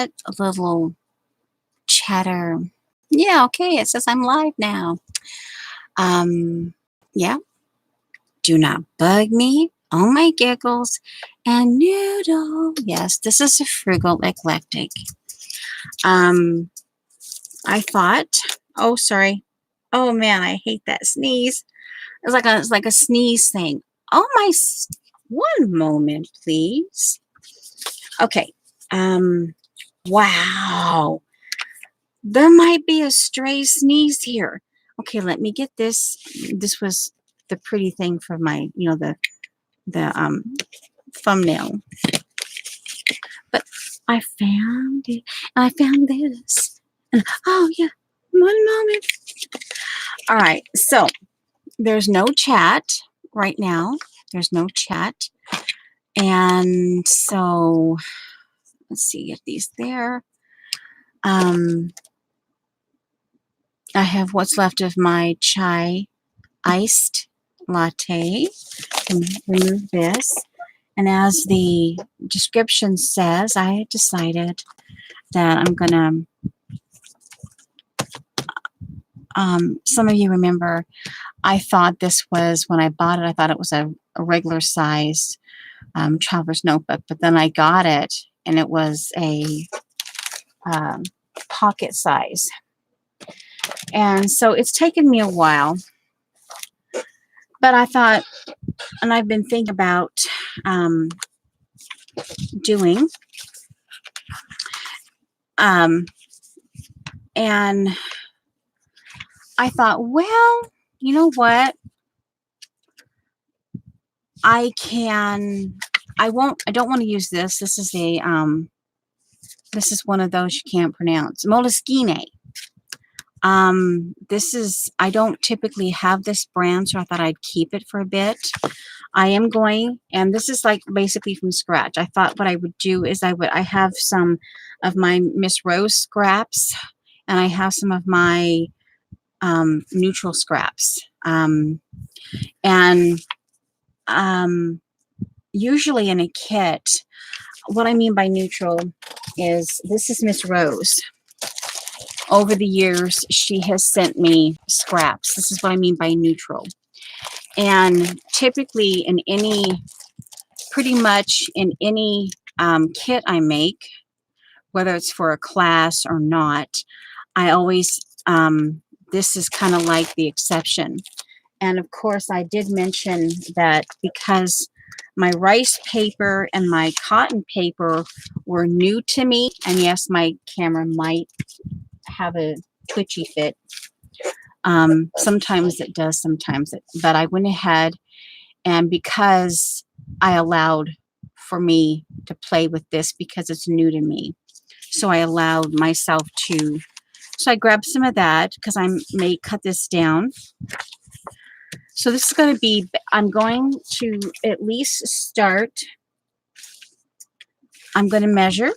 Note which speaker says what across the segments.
Speaker 1: A little chatter. Yeah, okay, it says I'm live now. Um, yeah, do not bug me. Oh my giggles. And noodle. Yes, this is a frugal eclectic. Um, I thought, oh, sorry. Oh man, I hate that sneeze. It's like a sneeze thing. Oh my, one moment, please. Okay. Um, wow. There might be a stray sneeze here. Okay, let me get this. This was the pretty thing for my, the thumbnail. But I found it. And I found this. And, oh yeah, one moment. All right, so there's no chat right now. There's no chat. And so let's see, get these there. I have what's left of my chai iced latte. Remove this. And as the description says, I decided that I'm going to, some of you remember, I thought this was, when I bought it, I thought it was a regular size traveler's notebook, but then I got it and it was a pocket size. And so it's taken me a while, but I thought, and I've been thinking about doing, and I thought, well, you know what? I don't want to use this. This is this is one of those you can't pronounce. Moleskine. I don't typically have this brand, so I thought I'd keep it for a bit. I am going, and this is like basically from scratch. I thought what I would do is I have some of my Miss Rose scraps, and I have some of my neutral scraps. Usually in a kit, what I mean by neutral is this is Miss Rose. Over the years, she has sent me scraps. This is what I mean by neutral. And typically pretty much in any kit I make, whether it's for a class or not, I always, this is kind of like the exception. And of course, I did mention that because my rice paper and my cotton paper were new to me, and yes, my camera might have a twitchy fit. Sometimes it does, but I went ahead, and because I allowed for me to play with this because it's new to me, so I allowed myself to, so I grabbed some of that because I may cut this down. So this is going to be, I'm going to at least start, I'm going to measure.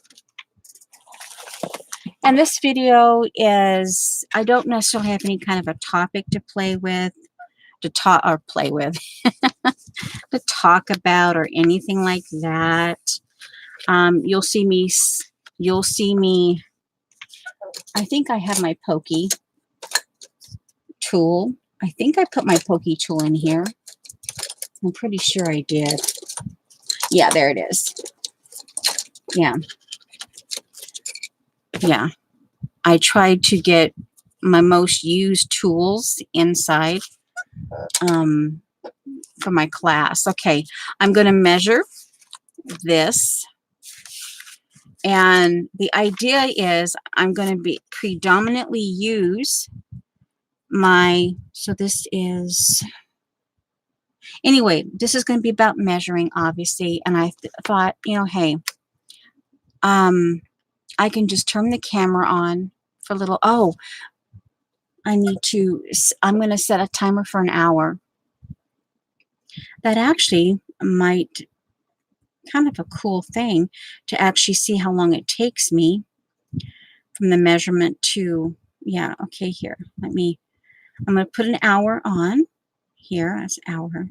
Speaker 1: And this video is, I don't necessarily have any kind of a topic to play with, to talk about or anything like that. You'll see me, I think I have my pokey tool. I think I put my pokey tool in here. I'm pretty sure I did. Yeah, there it is. Yeah. Yeah. I tried to get my most used tools inside for my class. Okay, I'm going to measure this. And the idea is I'm going to be predominantly use my, so this is, anyway, this is going to be about measuring, obviously. And I thought, you know, hey, I can just turn the camera on for a little, oh, I'm going to set a timer for an hour. That actually might, kind of a cool thing to actually see how long it takes me from the measurement to, yeah, okay, here. I'm going to put an hour on here. That's hour.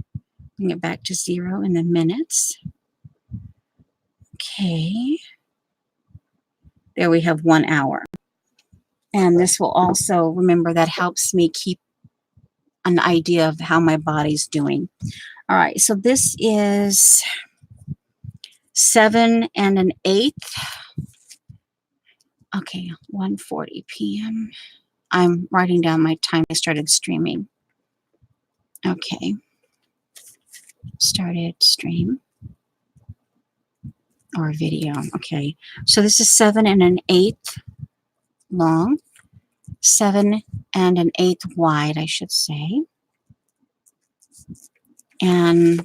Speaker 1: Bring it back to 0 in the minutes. Okay. There we have 1 hour. And this will also, remember, that helps me keep an idea of how my body's doing. All right, so this is 7 1/8. Okay, 1:40 p.m. I'm writing down my time I started streaming. Okay, started stream or video. Okay, so this is 7 1/8 long, 7 1/8 wide, I should say. And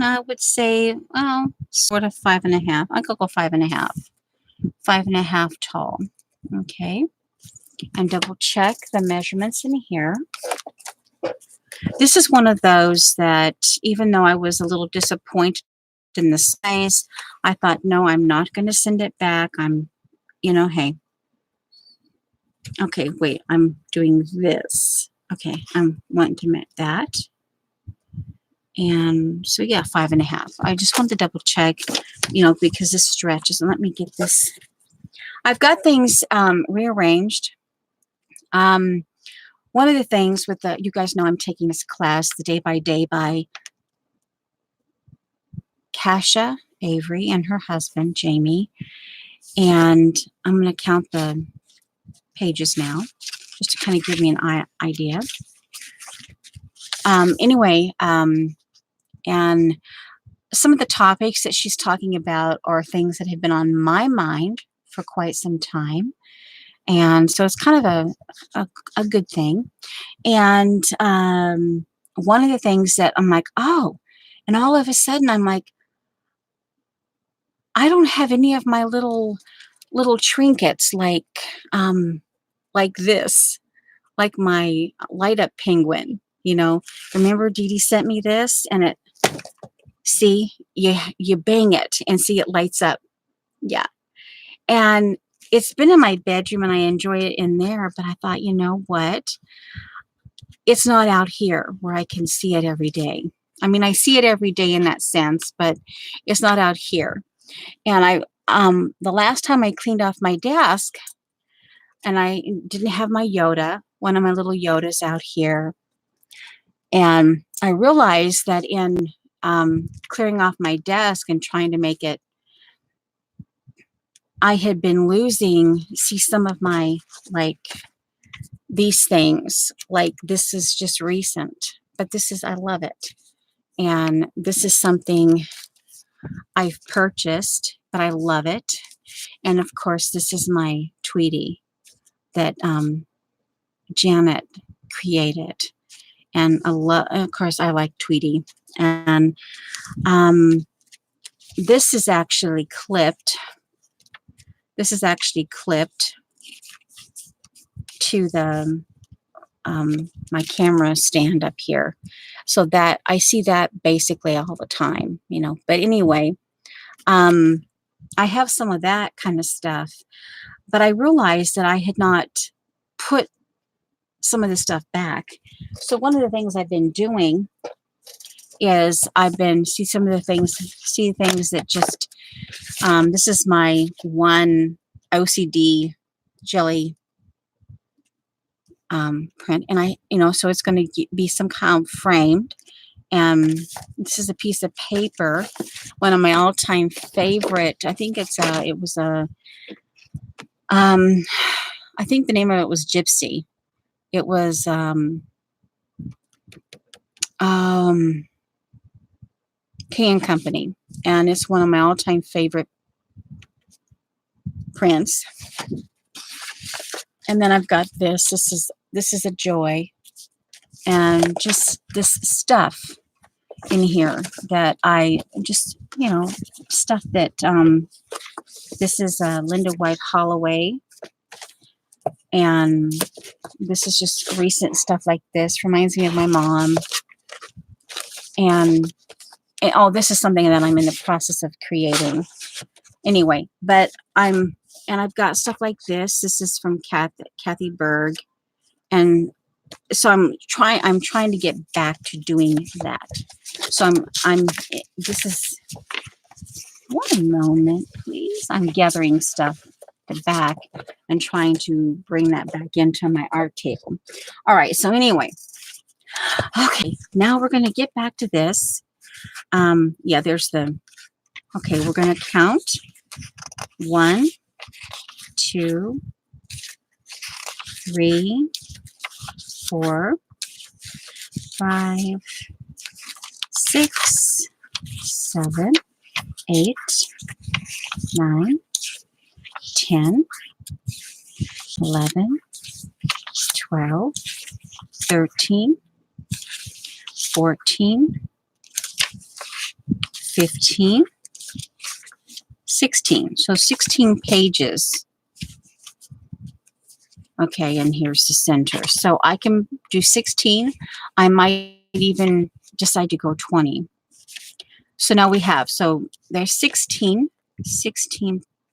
Speaker 1: I would say, well, sort of 5.5. I could go 5.5. 5.5 tall. Okay. And double check the measurements in here. This is one of those that, even though I was a little disappointed in the size, I thought, no, I'm not going to send it back. Hey. Okay, wait, I'm doing this. Okay, I'm wanting to make that. And so, yeah, 5.5. I just wanted to double check, because this stretches. And let me get this. I've got things rearranged. One of the things with you guys know I'm taking this class, the Day by Day by Kasha Avery and her husband, Jamie. And I'm going to count the pages now, just to kind of give me an idea. And some of the topics that she's talking about are things that have been on my mind for quite some time. And so it's kind of a good thing. And one of the things that I'm like, oh, and all of a sudden I'm like, I don't have any of my little trinkets like this, like my light up penguin. Remember Dee Dee sent me this, and see, you bang it and see it lights up. Yeah. And it's been in my bedroom and I enjoy it in there, but I thought, you know what? It's not out here where I can see it every day. I mean, I see it every day in that sense, but it's not out here. And the last time I cleaned off my desk and I didn't have my Yoda, one of my little Yodas out here. And I realized that in clearing off my desk and trying to make it, I had been losing, see, some of my, like, these things. Like, this is just recent, but I love it. And this is something I've purchased, but I love it. And of course, this is my Tweety that Janet created. And of course, I like Tweety. And this is actually clipped. This is actually clipped to the my camera stand up here, so that I see that basically all the time, But anyway, I have some of that kind of stuff, but I realized that I had not put some of this stuff back. So one of the things I've been doing is see things that just, this is my one OCD jelly print, and so it's going to be some kind of framed. And this is a piece of paper, one of my all-time favorite. I think it was I think the name of it was Gypsy. It was K & Company, and it's one of my all-time favorite prints. And then I've got this. This is a joy, and just this stuff in here that I just, stuff that this is Linda White Holloway, and this is just recent stuff like this. Reminds me of my mom. And oh, this is something that I'm in the process of creating. Anyway, but I've got stuff like this. This is from Kathy Berg, and So I'm trying to get back to doing that. So this is, one moment, please. I'm gathering stuff back and trying to bring that back into my art table. All right, so anyway, okay, now we're going to get back to this. Yeah, there's the, okay, we're going to count 1, 2, 3, 4, 5, 6, 7, 8, 9, 10, 11, 12, 13, 14, 15, 16. So 16 pages. Okay, and here's the center. So I can do 16. I might even decide to go 20. So now we have, so there's 16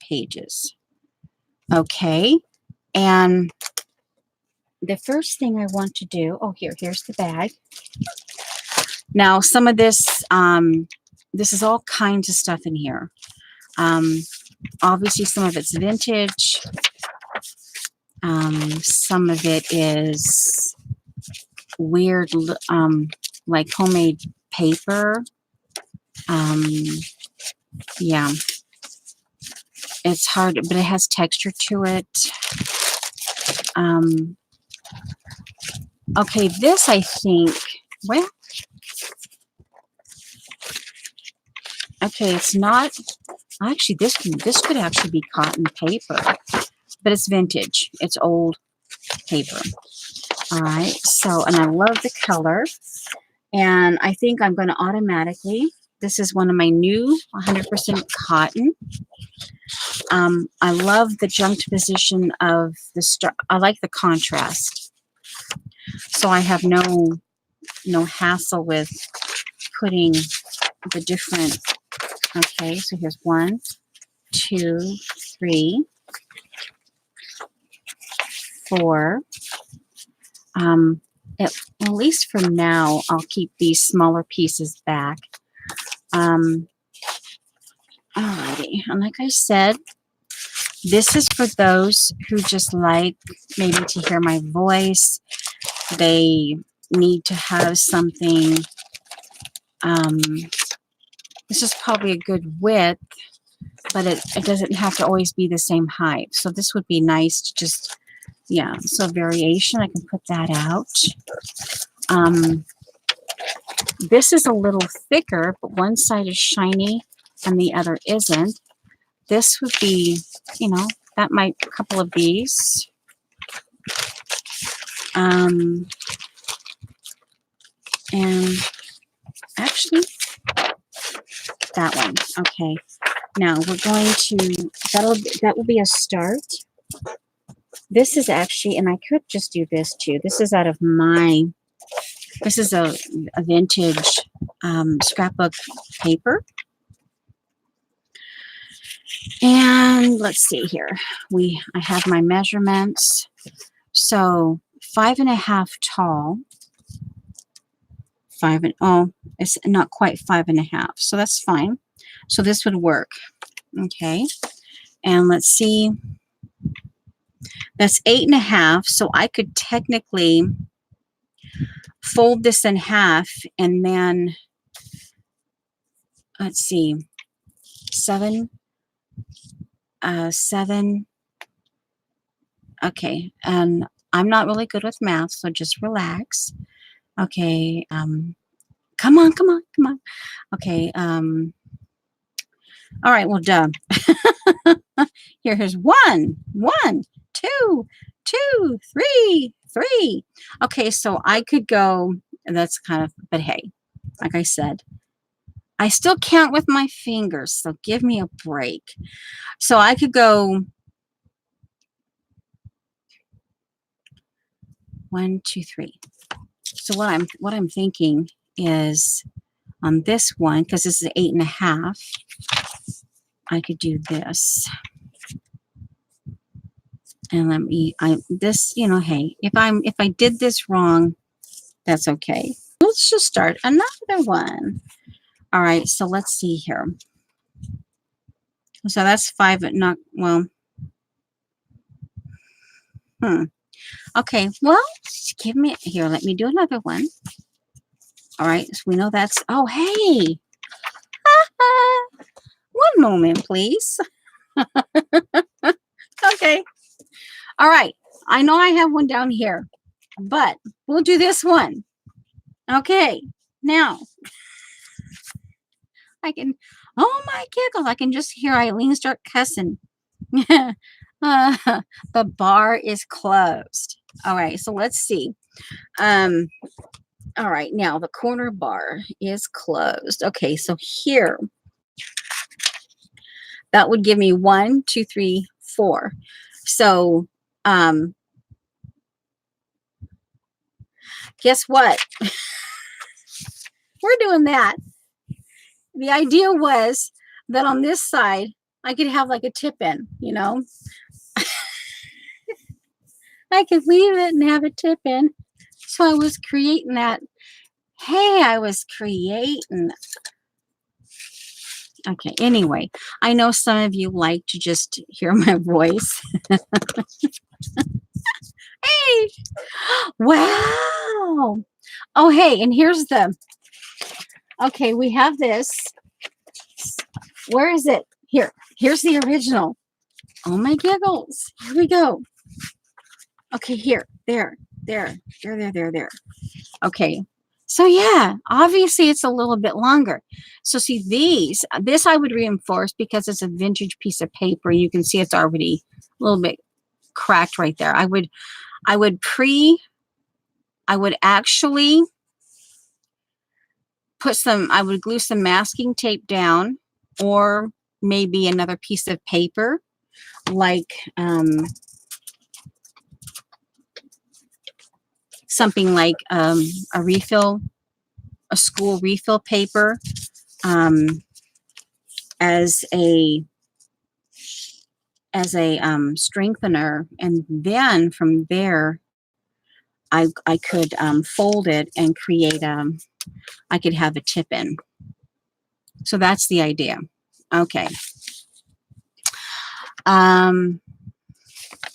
Speaker 1: pages. Okay, and the first thing I want to do, oh, here's the bag. Now, some of this, this is all kinds of stuff in here. Obviously, some of it's vintage. Some of it is weird, like homemade paper. Yeah, it's hard, but it has texture to it. Okay, this I think, well, okay, it's not, actually, this could actually be cotton paper, but it's vintage. It's old paper. All right, so, and I love the color, and I think I'm going to automatically, this is one of my new 100% cotton. I love the juxtaposition of the star. I like the contrast. So I have no hassle with putting the different, okay, so here's 1, 2, 3, 4. At least for now, I'll keep these smaller pieces back. Alrighty, and like I said, this is for those who just like maybe to hear my voice. They need to have something. This is probably a good width, but it doesn't have to always be the same height. So this would be nice to just, yeah, so variation, I can put that out. This is a little thicker, but one side is shiny and the other isn't. This would be, you know, that might, a couple of these. And actually, that one. Okay. Now we're going to, that will be a start. This is actually, and I could just do this too. This is out of my, this is a vintage scrapbook paper. And let's see here. I have my measurements. So 5.5 tall. It's not quite 5.5. So that's fine. So this would work. Okay. And let's see. That's 8.5. So I could technically fold this in half and then, let's see, 7. Okay, and I'm not really good with math, so just relax. Okay, come on. Okay, all right, well, duh. Here's 1, 2, 2, 3, 3. Okay, so I could go, that's kind of, but hey, like I said, I still count with my fingers, so give me a break. So I could go 1, 2, 3. So what I'm thinking is on this one, because this is 8.5, I could do this. And let me, this, you know, hey, if I did this wrong, that's okay. Let's just start another one. All right, so let's see here. So that's 5, not, well, okay, well, give me, here, let me do another one. All right, so we know that's, oh, hey. One moment, please. Okay. All right. I know I have one down here, but we'll do this one. Okay. Now, I can, oh my giggles, I can just hear Eileen start cussing. The bar is closed. All right. So let's see. All right. Now, the corner bar is closed. Okay. So here, that would give me 1, 2, 3, 4. So, guess what? We're doing that. The idea was that on this side, I could have like a tip in, you know? I could leave it and have a tip in. So I was creating that. Hey, I was creating. Okay, anyway, I know some of you like to just hear my voice. Hey, wow. Oh, hey, and here's the, okay, we have this. Where is it? Here's the original. Oh my giggles. Here we go. Okay, here, there. Okay. So yeah, obviously it's a little bit longer. So see this I would reinforce because it's a vintage piece of paper. You can see it's already a little bit cracked right there. I would actually I would glue some masking tape down, or maybe another piece of paper like something like a school refill paper as a strengthener, and then from there I could fold it and create I could have a tip in. So that's the idea. Okay.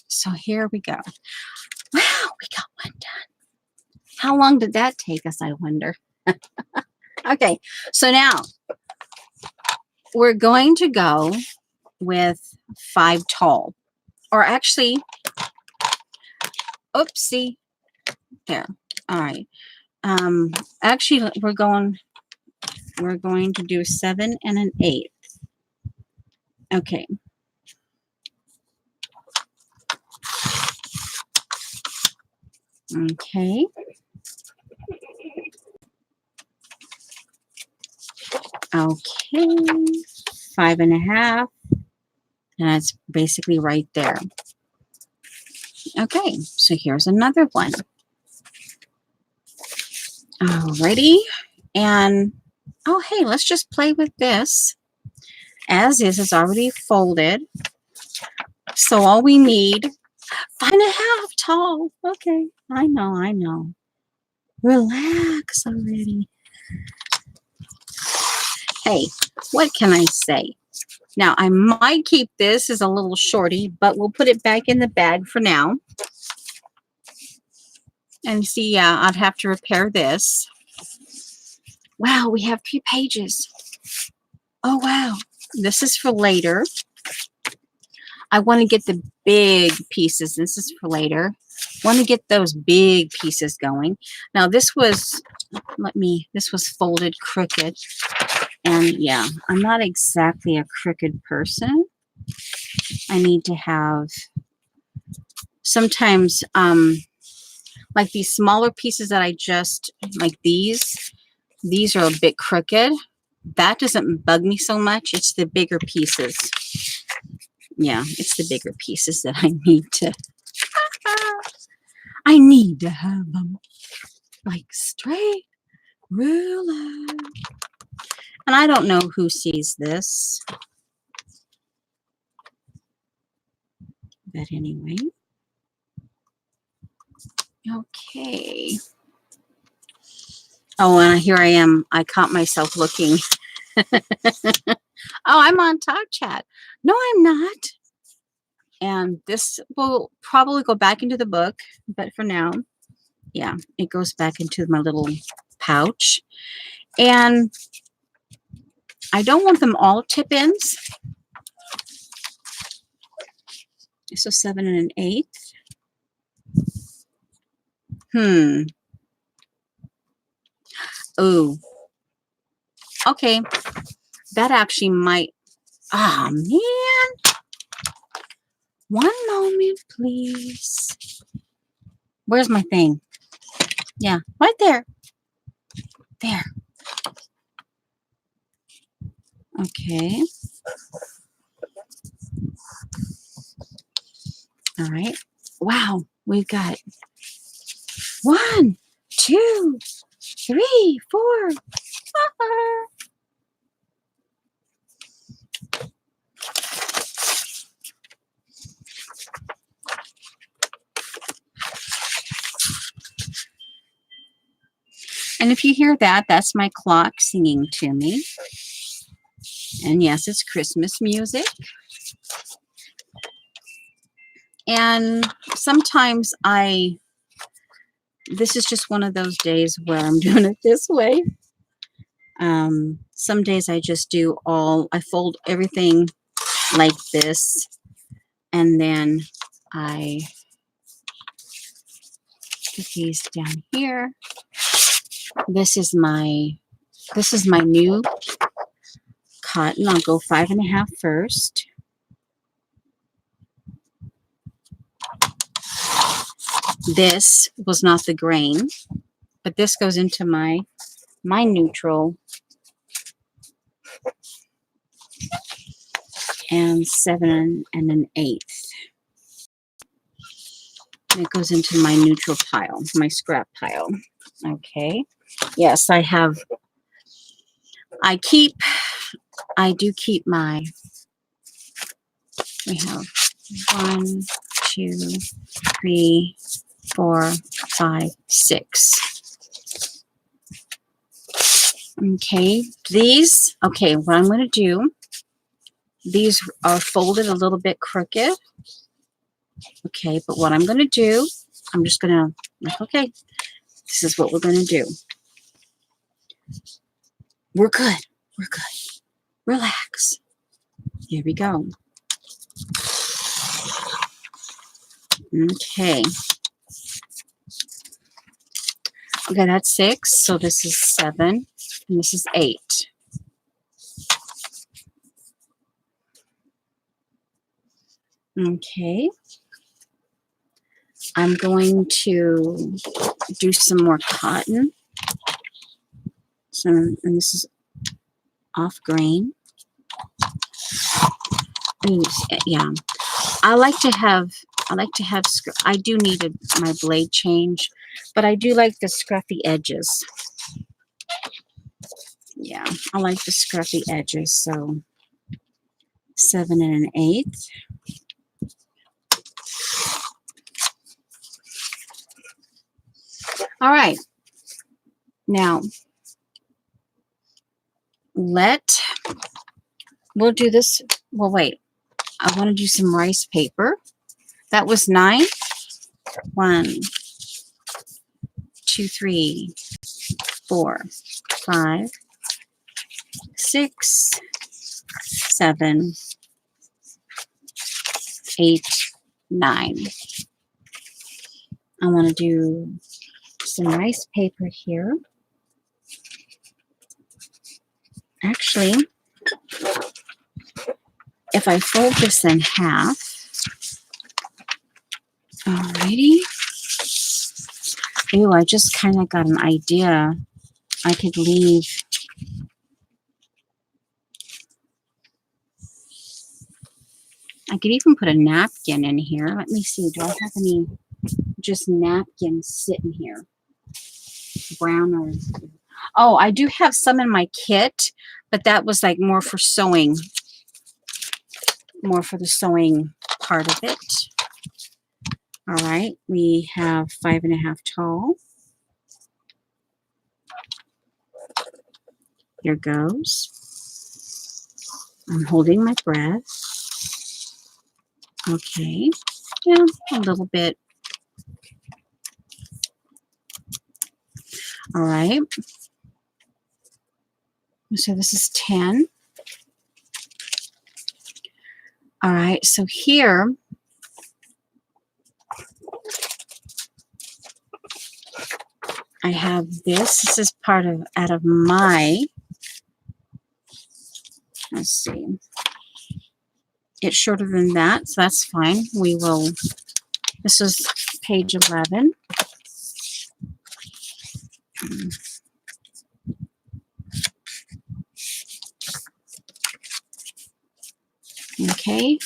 Speaker 1: So here we go. Wow, we got one done. How long did that take us, I wonder? Okay, so now we're going to go with 5 tall, or actually, oopsie, there. All right. Actually, we're going to do 7 and an 8. Okay. Okay. Okay. 5 and a half. And that's basically right there. Okay, so here's another one. Alrighty. And, oh, hey, let's just play with this. As is, it's already folded. So all we need, 5 and a half tall. Okay, I know. Relax already. Hey, what can I say? Now, I might keep this as a little shorty, but we'll put it back in the bag for now. And see, yeah, I'd have to repair this. Wow, we have 3 pages. Oh, wow. This is for later. I want to get the big pieces. This is for later. Want to get those big pieces going. Now, this was folded crooked. And yeah, I'm not exactly a crooked person. I need to have, sometimes, like these smaller pieces that like these are a bit crooked. That doesn't bug me so much. It's the bigger pieces. Yeah, it's the bigger pieces that I need to have them like straight ruler. And I don't know who sees this, but anyway. Okay. Oh, and here I am. I caught myself looking. Oh, I'm on Talk Chat. No, I'm not. And this will probably go back into the book, but for now, yeah, it goes back into my little pouch. And I don't want them all tip-ins. So 7 and an 8. Oh, okay. That actually might. Oh, man. One moment, please. Where's my thing? Yeah, right there. There. Okay. All right. Wow. We've got 1, 2, 3, 4. And if you hear that, that's my clock singing to me. And yes, it's Christmas music. And sometimes this is just one of those days where I'm doing it this way. Some days I just I fold everything like this. And then I put these down here. This is my new cotton. I'll go 5.5 first. This was not the grain, but this goes into my neutral. And 7 and an 1/8. It goes into my neutral pile, my scrap pile. Okay. Yes, I do keep my, we have 1, 2, 3, 4, 5, 6. Okay, what I'm going to do, these are folded a little bit crooked. Okay, but what I'm going to do, I'm just going to, okay, this is what we're going to do. We're good. We're good. Relax. Here we go. Okay. Okay, that's 6. So this is 7. And this is 8. Okay. I'm going to do some more cotton. And this is off grain. Yeah. I do need my blade change, but I do like the scruffy edges. Yeah, I like the scruffy edges. So 7 and an 1/8. All right. Now, we'll do this. Well, wait. I want to do some rice paper. That was 9. 1, 2, 3, 4, 5, 6, 7, 8, 9. I want to do some rice paper here. Actually, if I fold this in half, alrighty. Ooh, I just kind of got an idea. I could leave. I could even put a napkin in here. Let me see. Do I have any just napkins sitting here? Brown or... Oh, I do have some in my kit, but that was like more for sewing. More for the sewing part of it. All right, we have 5.5 tall. Here goes. I'm holding my breath. Okay, yeah, a little bit. All right. So this is 10. All right, so here I have this. This is part of out of my, let's see. It's shorter than that, so that's fine. We will, this is page 11. Okay,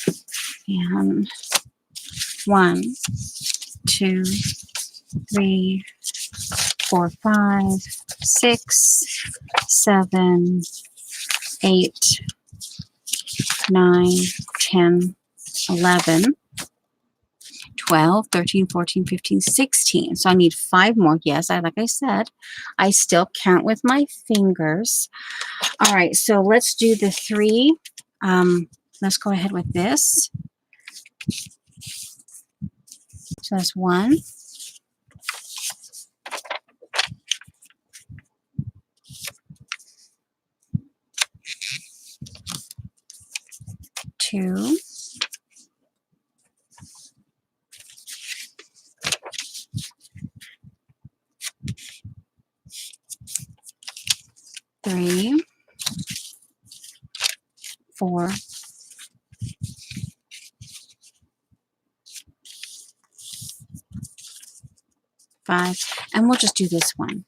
Speaker 1: and 1, 2, 3, 4, 5, 6, 7, 8, 9, 10, 11, 12, 13, 14, 15, 16. So I need 5 more. Yes, like I said, I still count with my fingers. All right, so let's do the 3. Let's go ahead with this. So that's 1, 2, 3, 4, 5, and we'll just do this one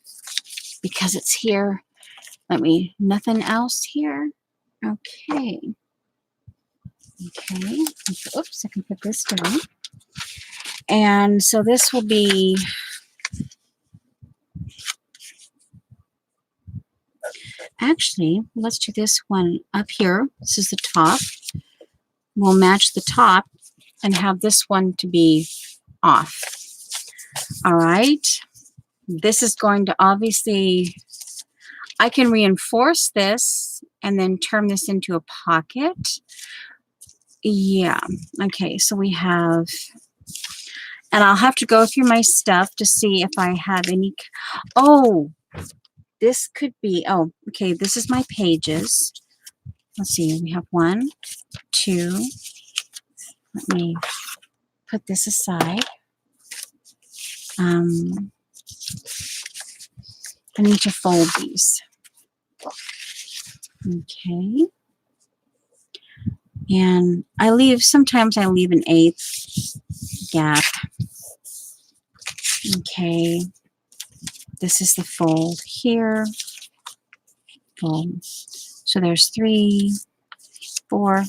Speaker 1: because it's here. Nothing else here. Okay. Okay. Oops, I can put this down. And so this will be, actually, let's do this one up here. This is the top. We'll match the top and have this one to be off. All right. This is going to obviously, I can reinforce this and then turn this into a pocket. Yeah. Okay. So we have, and I'll have to go through my stuff to see if I have any. Oh, this could be, oh, okay. This is my pages. Let's see. We have 1, 2. Let me put this aside. I need to fold these. Okay. And sometimes I leave an 1/8 gap. Okay. This is the fold here. Fold. So there's 3, 4,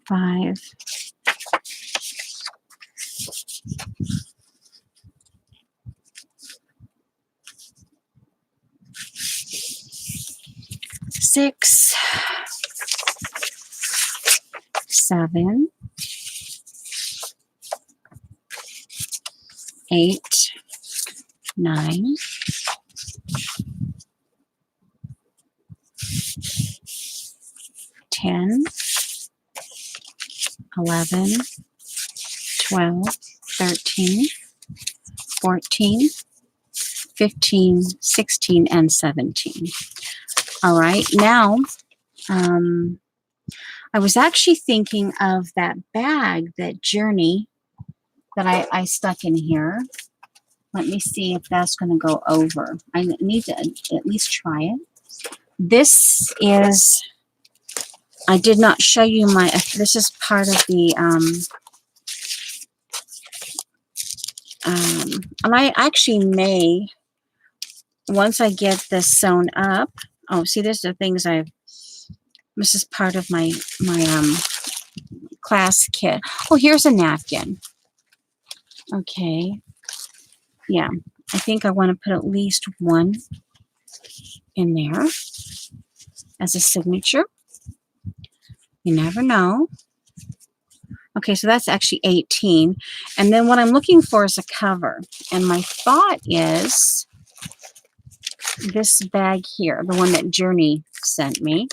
Speaker 1: 5, 6, 7, 8, 9, 10, 11, 12, 13, 14, 15, 16, and 17. All right, now I was actually thinking of that bag, that journey that I stuck in here. Let me see if that's going to go over. I need to at least try it. This is, I did not show you my, this is part of the, and I actually may, once I get this sewn up, oh, see, there's the things this is part of my class kit. Oh, here's a napkin. Okay. Yeah, I think I want to put at least 1 in there as a signature. You never know. Okay, so that's actually 18. And then what I'm looking for is a cover. And my thought is this bag here, the one that Journey sent me.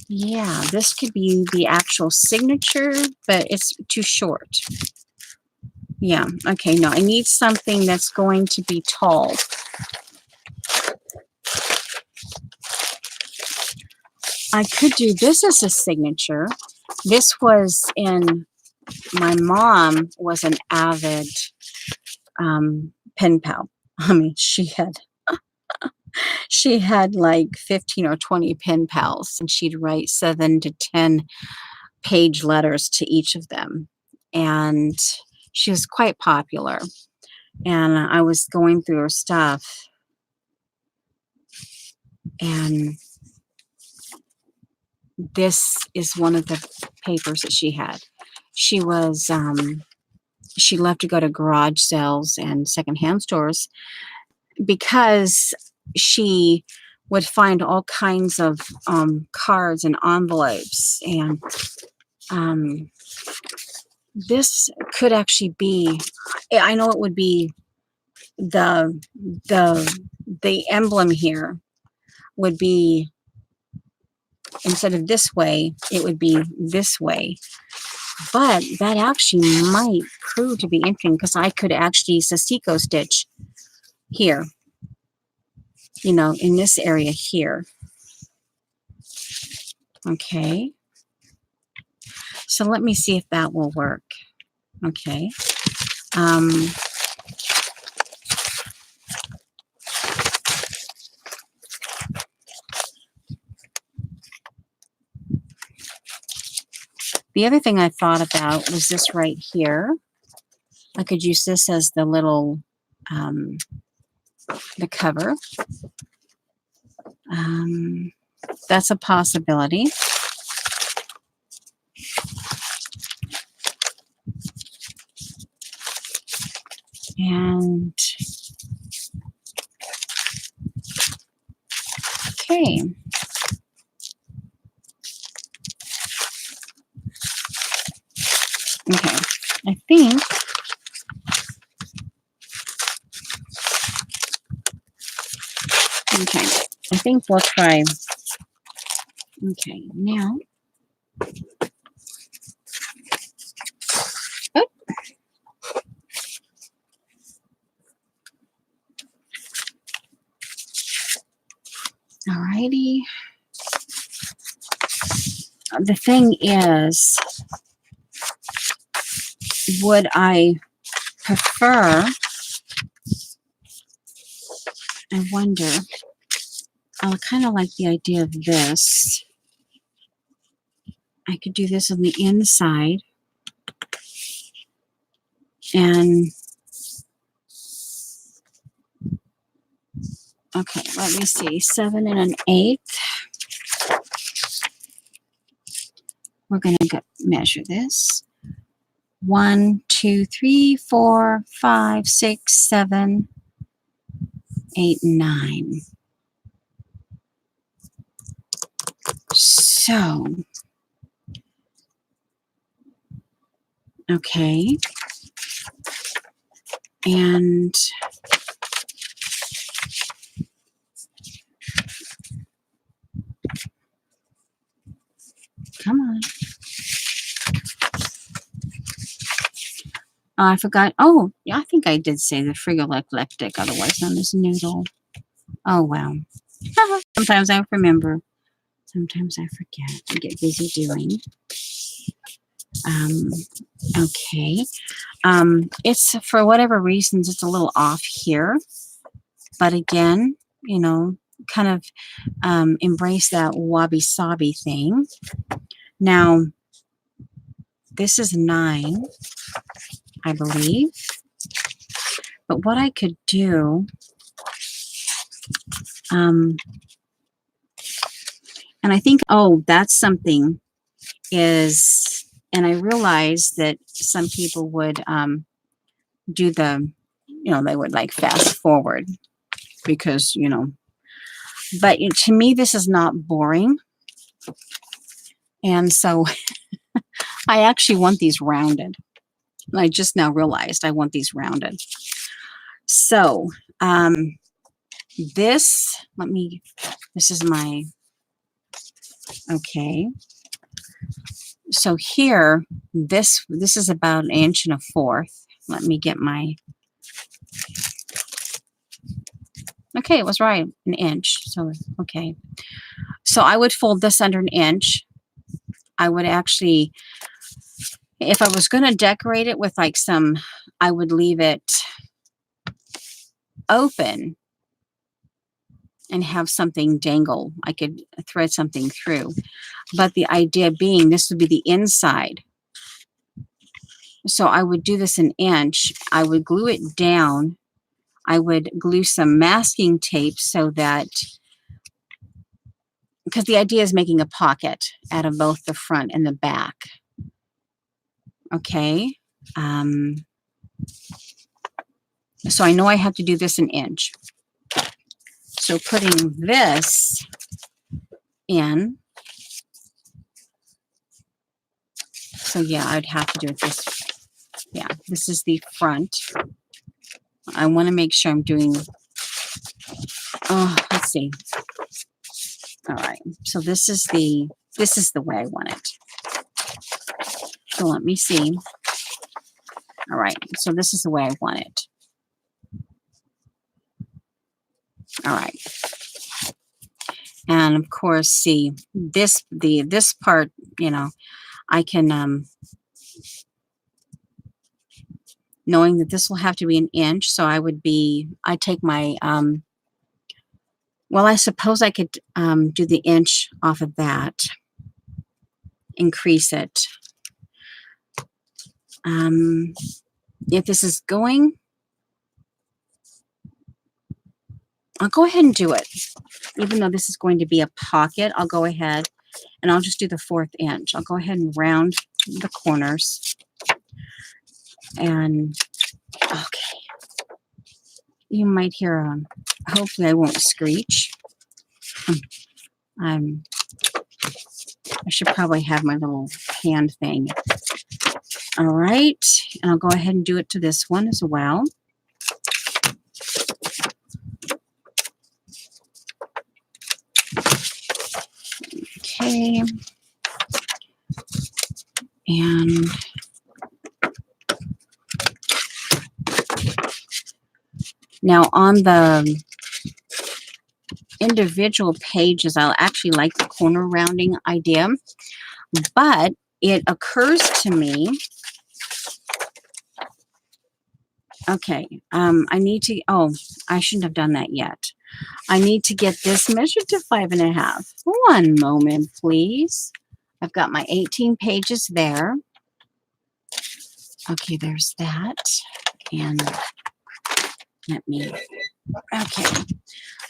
Speaker 1: Yeah, this could be the actual signature, but it's too short. Yeah, okay, no, I need something that's going to be tall. I could do this as a signature. This was in, my mom was an avid pen pal. I mean, she had like 15 or 20 pen pals, and she'd write 7 to 10 page letters to each of them. And she was quite popular. And I was going through her stuff, and this is one of the papers that she had. She was, she loved to go to garage sales and secondhand stores because she would find all kinds of cards and envelopes. And this could actually be, I know it would be the emblem here would be, instead of this way, it would be this way. But that actually might prove to be interesting because I could actually Sasiko stitch here, you know, in this area here. Okay. So let me see if that will work. Okay. The other thing I thought about was this right here. I could use this as the little, the cover. That's a possibility. And okay. Okay, I think we'll try. Okay, now. Oh. Alrighty. The thing is, would I prefer, I wonder, I kind of like the idea of this. I could do this on the inside. And, okay, let me see, 7 1/8. We're going to measure this. 1, 2, 3, 4, 5, 6, 7, 8, 9. So, okay. And come on. Oh, I forgot. Oh, yeah, I think I did say the frigolect, otherwise known as noodle. Oh, well. Sometimes I remember. Sometimes I forget. I get busy doing. Okay. It's, for whatever reasons, it's a little off here. But again, you know, kind of embrace that wabi-sabi thing. Now, this is 9, I believe. But what I could do, and I think, oh, that's something is, and I realize that some people would do the, you know, they would like fast forward because, you know, but to me, this is not boring. And so I actually want these rounded. And I just now realized I want these rounded. So this is my, okay. So here, this is about 1.25 inches. Let me get my, okay, it was right, 1 inch. So, okay. So I would fold this under 1 inch. I would actually, if I was going to decorate it with like some, I would leave it open and have something dangle. I could thread something through. But the idea being this would be the inside. So I would do this 1 inch. I would glue it down. I would glue some masking tape so that, because the idea is making a pocket out of both the front and the back. Okay. So I know I have to do this 1 inch. So putting this in, so yeah, I'd have to do it this, yeah, this is the front. I want to make sure I'm doing, oh, let's see. All right, so this is the way I want it. So let me see. All right, so this is the way I want it. All right. And of course, see, this part, you know, I can, knowing that this will have to be 1 inch, so I take my, well, I suppose I could do the inch off of that, increase it. If this is going, I'll go ahead and do it. Even though this is going to be a pocket, I'll go ahead and I'll just do the 1/4 inch. I'll go ahead and round the corners. And, okay. You might hear, hopefully I won't screech. I should probably have my little hand thing. All right, and I'll go ahead and do it to this one as well. Okay. And now on the individual pages, I'll actually like the corner rounding idea, but it occurs to me, okay, I need to, oh, I shouldn't have done that yet. I need to get this measured to 5.5. One moment, please. I've got my 18 pages there. Okay, there's that. And let me, okay.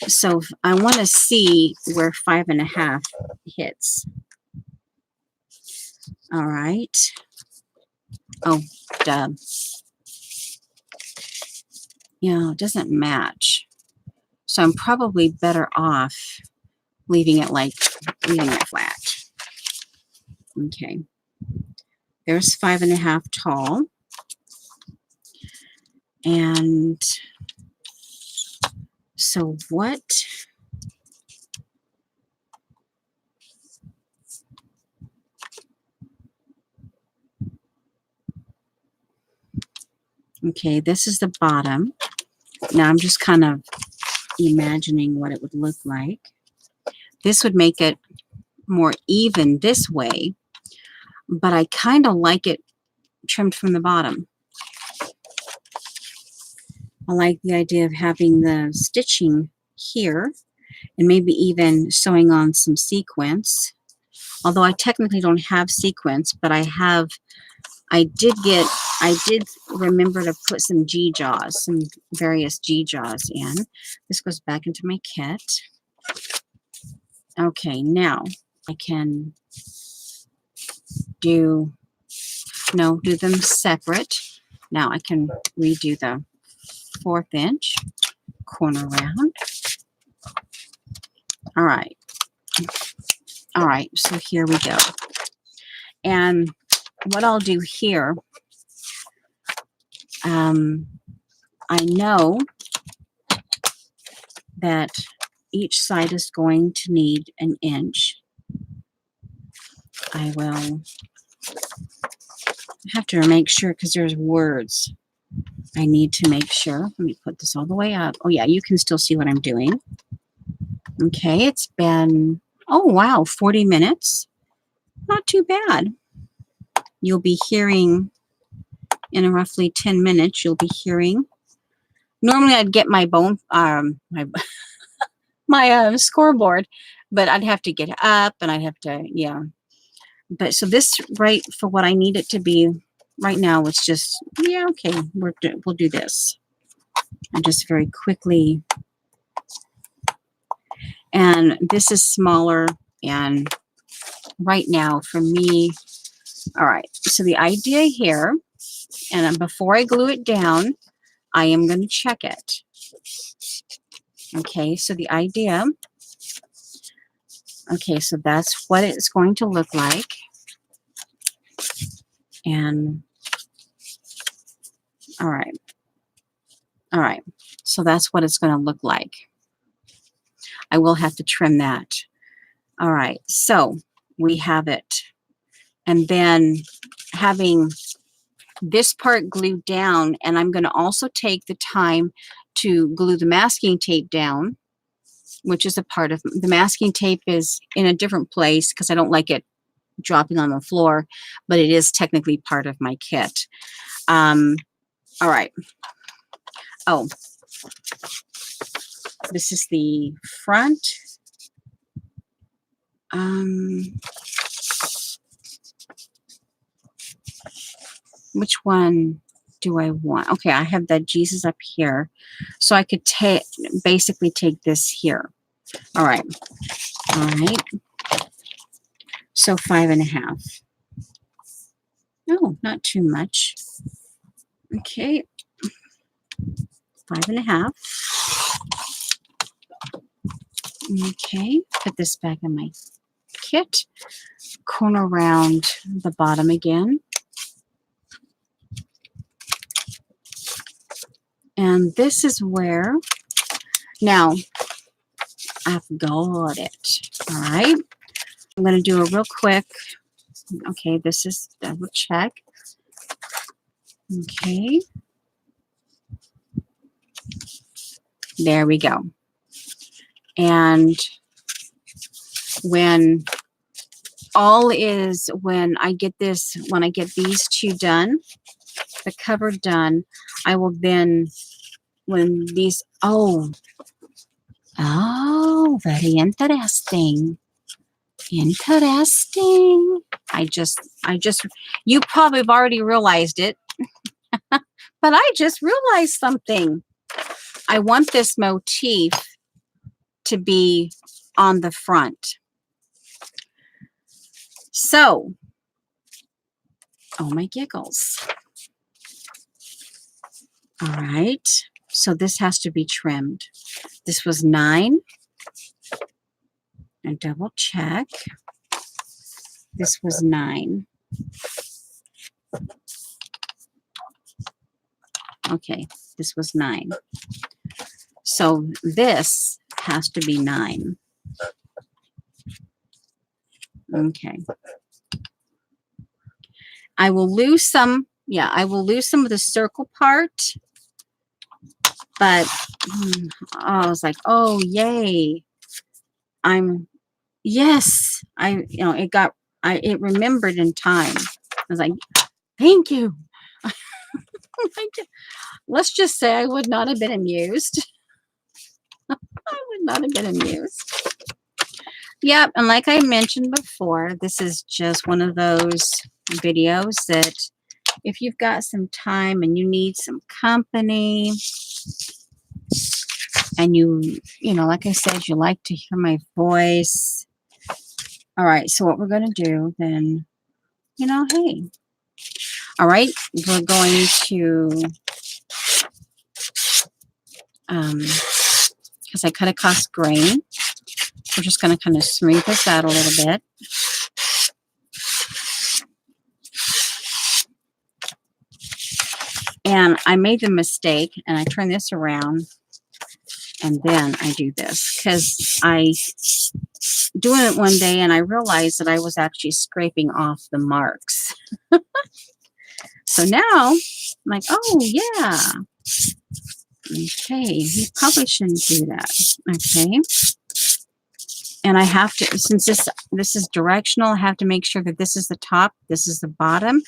Speaker 1: So I want to see where 5.5 hits. All right. Oh, duh. Yeah, it doesn't match. So I'm probably better off leaving it flat. Okay. There's 5.5 tall. And so what? Okay, this is the bottom. Now I'm just kind of imagining what it would look like. This would make it more even this way, but I kind of like it trimmed from the bottom. I like the idea of having the stitching here and maybe even sewing on some sequins. Although I technically don't have sequins, but I did remember to put some G-jaws, some various G-jaws in. This goes back into my kit. Okay, now I can do them separate. Now I can redo the 1/4 inch corner round. All right. All right, so here we go. And what I'll do here, I know that each side is going to need an inch. I will have to make sure because there's words. I need to make sure. Let me put this all the way up. Oh yeah, you can still see what I'm doing. Okay, it's been, oh wow, 40 minutes. Not too bad. You'll be hearing in roughly 10 minutes, you'll be hearing. Normally I'd get my my scoreboard, but I'd have to get up and I'd have to, yeah. But so this, right, for what I need it to be right now, it's just, yeah, okay, we'll do this. And just very quickly. And this is smaller, and right now for me, all right, so the idea here, and before I glue it down, I am going to check it. Okay, so the idea, okay, so that's what it's going to look like. And all right, so that's what it's going to look like. I will have to trim that. All right, so we have it. And then having this part glued down, and I'm going to also take the time to glue the masking tape down, which is a part of the masking tape is in a different place because I don't like it dropping on the floor, but it is technically part of my kit. All right. Oh, this is the front. Which one do I want? Okay, I have that Jesus up here. So I could basically take this here. All right. All right. So 5.5. Oh, not too much. Okay. 5.5. Okay. Put this back in my kit. Corner around the bottom again. And this is where, now, I've got it. All right. I'm going to do a real quick, okay, this is double check. Okay. There we go. And when I get these two done, the cover done, I will then, when these, oh, very interesting. Interesting. You probably have already realized it, but I just realized something. I want this motif to be on the front. So, oh my giggles. All right. So this has to be trimmed. This was 9. And double check. This was 9. Okay, this was 9. So this has to be 9. Okay. I will lose some, yeah, I will lose some of the circle part. But I was like, oh, yay. Yes, it remembered in time. I was like, thank you. Let's just say I would not have been amused. I would not have been amused. Yep, and like I mentioned before, this is just one of those videos that if you've got some time and you need some company and you know, like I said, you like to hear my voice. All right, so what we're going to do then, you know, hey. All right, we're going to, because I cut across grain. we're just going to kind of smooth this out a little bit. And I made the mistake, and I turn this around, and then I do this, because I doing it one day, and I realized that I was actually scraping off the marks. So now I'm like, oh yeah, okay, you probably shouldn't do that. Okay, and I have to, since this is directional, I have to make sure that this is the top, this is the bottom.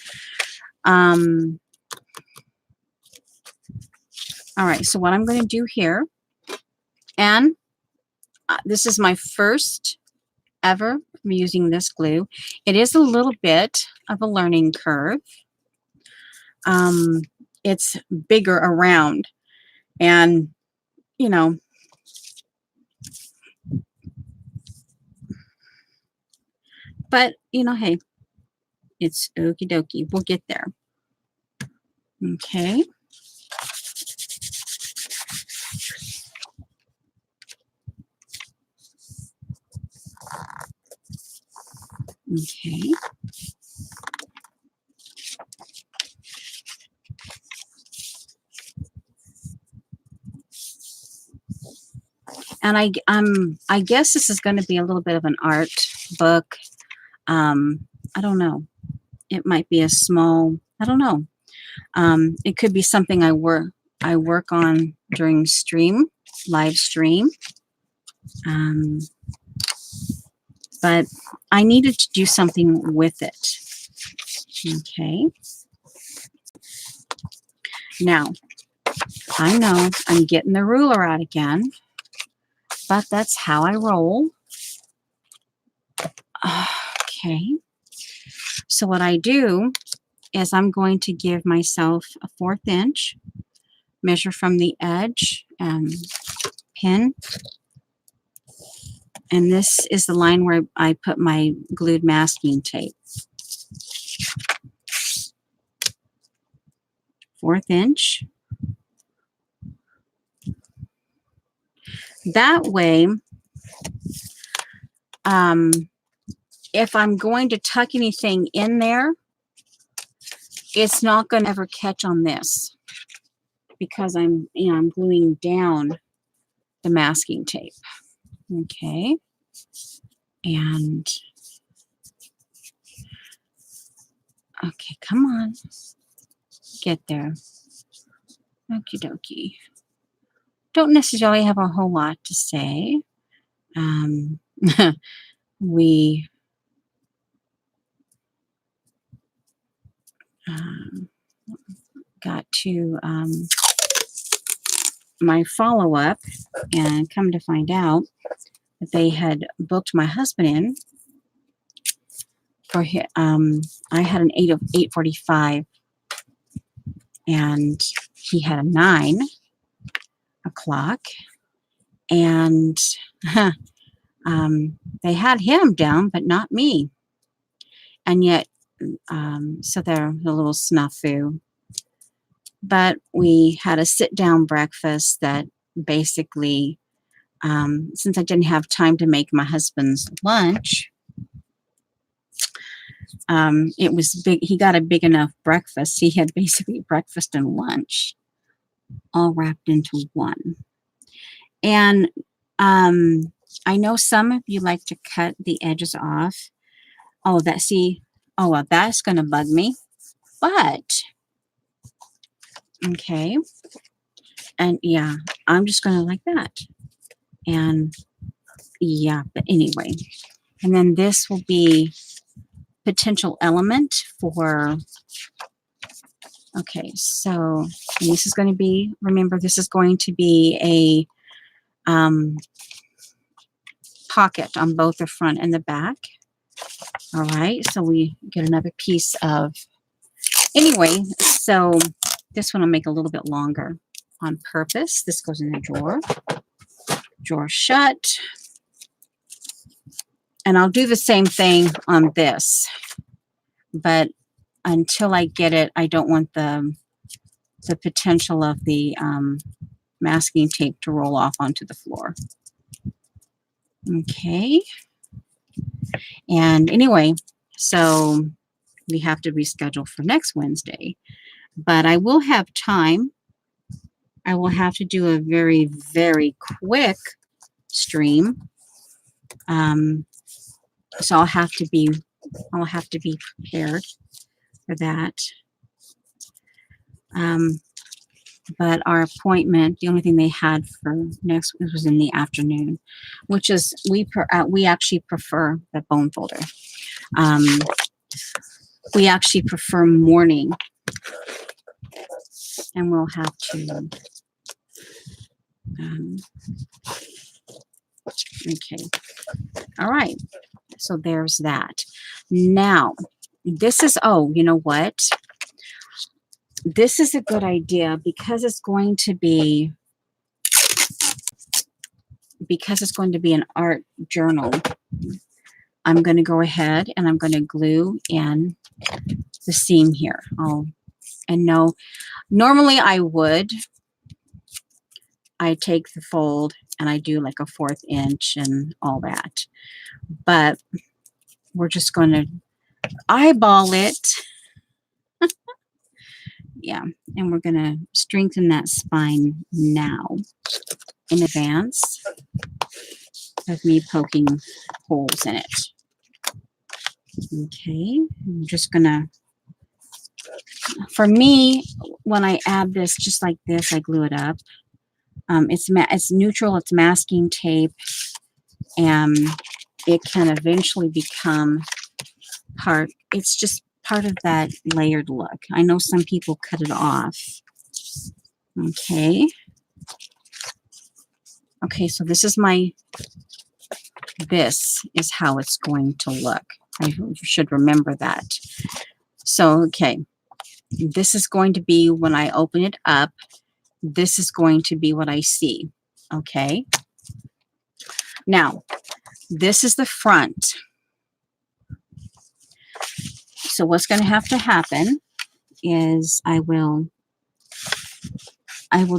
Speaker 1: All right, so what I'm going to do here, and this is my first ever using this glue. It is a little bit of a learning curve. It's bigger around, and you know, but you know, hey, it's okie dokie. We'll get there. Okay. Okay. And I guess this is going to be a little bit of an art book. I don't know. It might be a small, I don't know. It could be something I work on during live stream. But I needed to do something with it. Okay. Now, I know I'm getting the ruler out again, but that's how I roll. Okay. So what I do is I'm going to give myself a 1/4 inch, measure from the edge, and pin. And this is the line where I put my glued masking tape. 1/4 inch. That way, if I'm going to tuck anything in there, it's not going to ever catch on this, because I'm gluing down the masking tape. Okay. And okay, come on. Get there. Okie dokie. Don't necessarily have a whole lot to say. We got to my follow-up, and come to find out that they had booked my husband in for I had an 8:45, and he had a 9 o'clock, and they had him down, but not me. And yet, so they're a little snafu. But we had a sit-down breakfast that basically, since I didn't have time to make my husband's lunch, it was big. He got a big enough breakfast. He had basically breakfast and lunch all wrapped into one. And I know some of you like to cut the edges off. Oh, well, that's going to bug me. But, okay. And yeah, I'm just going to like that. And yeah, but anyway. And then this will be potential element for, okay, so this is going to be, remember, this is going to be a pocket on both the front and the back. All right, so we get another piece of, anyway, so this one I'll make a little bit longer on purpose. This goes in the drawer. Drawer shut. And I'll do the same thing on this. But until I get it, I don't want the potential of the masking tape to roll off onto the floor. Okay. And anyway, so we have to reschedule for next Wednesday. But I will have time. I will have to do a very, very quick stream. So I'll have to be prepared for that. But our appointment, the only thing they had for next was in the afternoon, which is we actually prefer the bone folder. We actually prefer morning, and we'll have to. Okay. All right. So there's that. Now, this is, oh, you know what? This is a good idea because it's going to be an art journal. I'm going to go ahead and I'm going to glue in the seam here. And no, normally I take the fold and I do like a 1/4 inch and all that. But we're just going to eyeball it. Yeah, and we're going to strengthen that spine now in advance of me poking holes in it. Okay, I'm just going to, for me, when I add this just like this, I glue it up. It's neutral, it's masking tape, and it can eventually become it's just part of that layered look. I know some people cut it off. Okay. Okay, so this is how it's going to look. I should remember that. So, okay, this is going to be when I open it up. This is going to be what I see. Okay. Now, this is the front. So what's going to have to happen is I will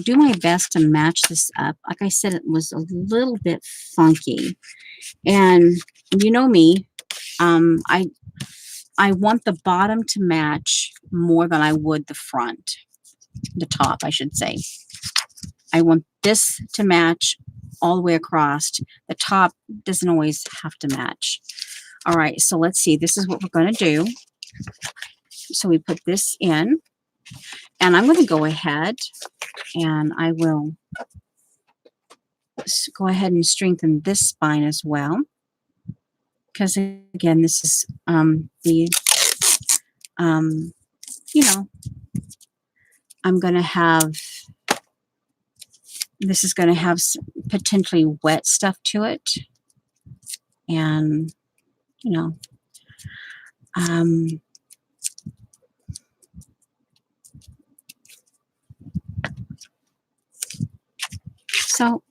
Speaker 1: do my best to match this up. Like I said, it was a little bit funky. And you know me, I want the bottom to match more than I would the front, the top, I should say. I want this to match all the way across. The top doesn't always have to match. All right, so let's see. This is what we're going to do. So we put this in, and I'm going to go ahead and I will go ahead and strengthen this spine as well. Because again, this is you know, I'm going to have, this is going to have potentially wet stuff to it. And, you know, so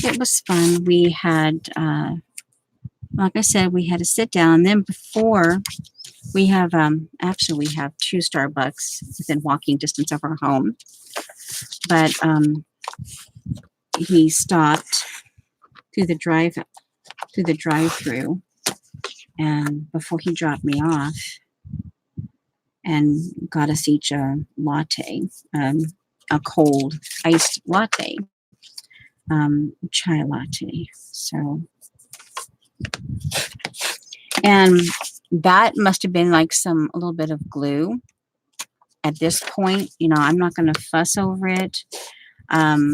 Speaker 1: it was fun. We had, like I said, we had to sit down. Then before, we have, actually we have 2 Starbucks within walking distance of our home. But he stopped through the drive-through, and before he dropped me off, and got us each a latte, a cold iced latte, chai latte. So, and that must have been like a little bit of glue. At this point, you know, I'm not going to fuss over it. I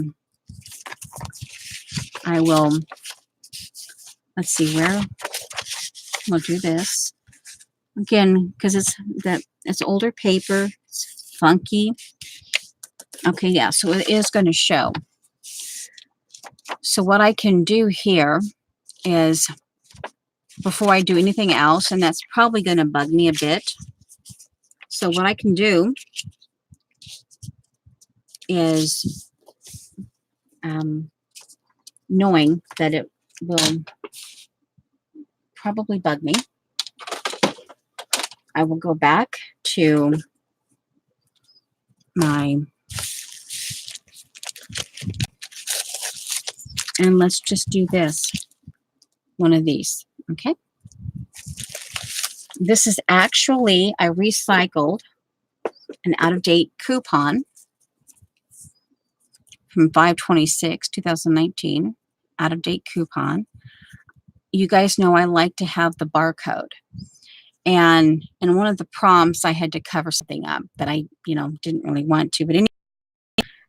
Speaker 1: will, let's see where we'll do this again, because it's older paper, it's funky. Okay, yeah, so it is going to show. So what I can do here is, before I do anything else, and that's probably going to bug me a bit. So what I can do is, knowing that it will probably bug me, I will go back to my, And let's just do this. One of these. Okay. This is actually, I recycled an out-of-date coupon from 5/26/2019. Out-of-date coupon. You guys know I like to have the barcode. And in one of the prompts, I had to cover something up that I, didn't really want to. But anyway,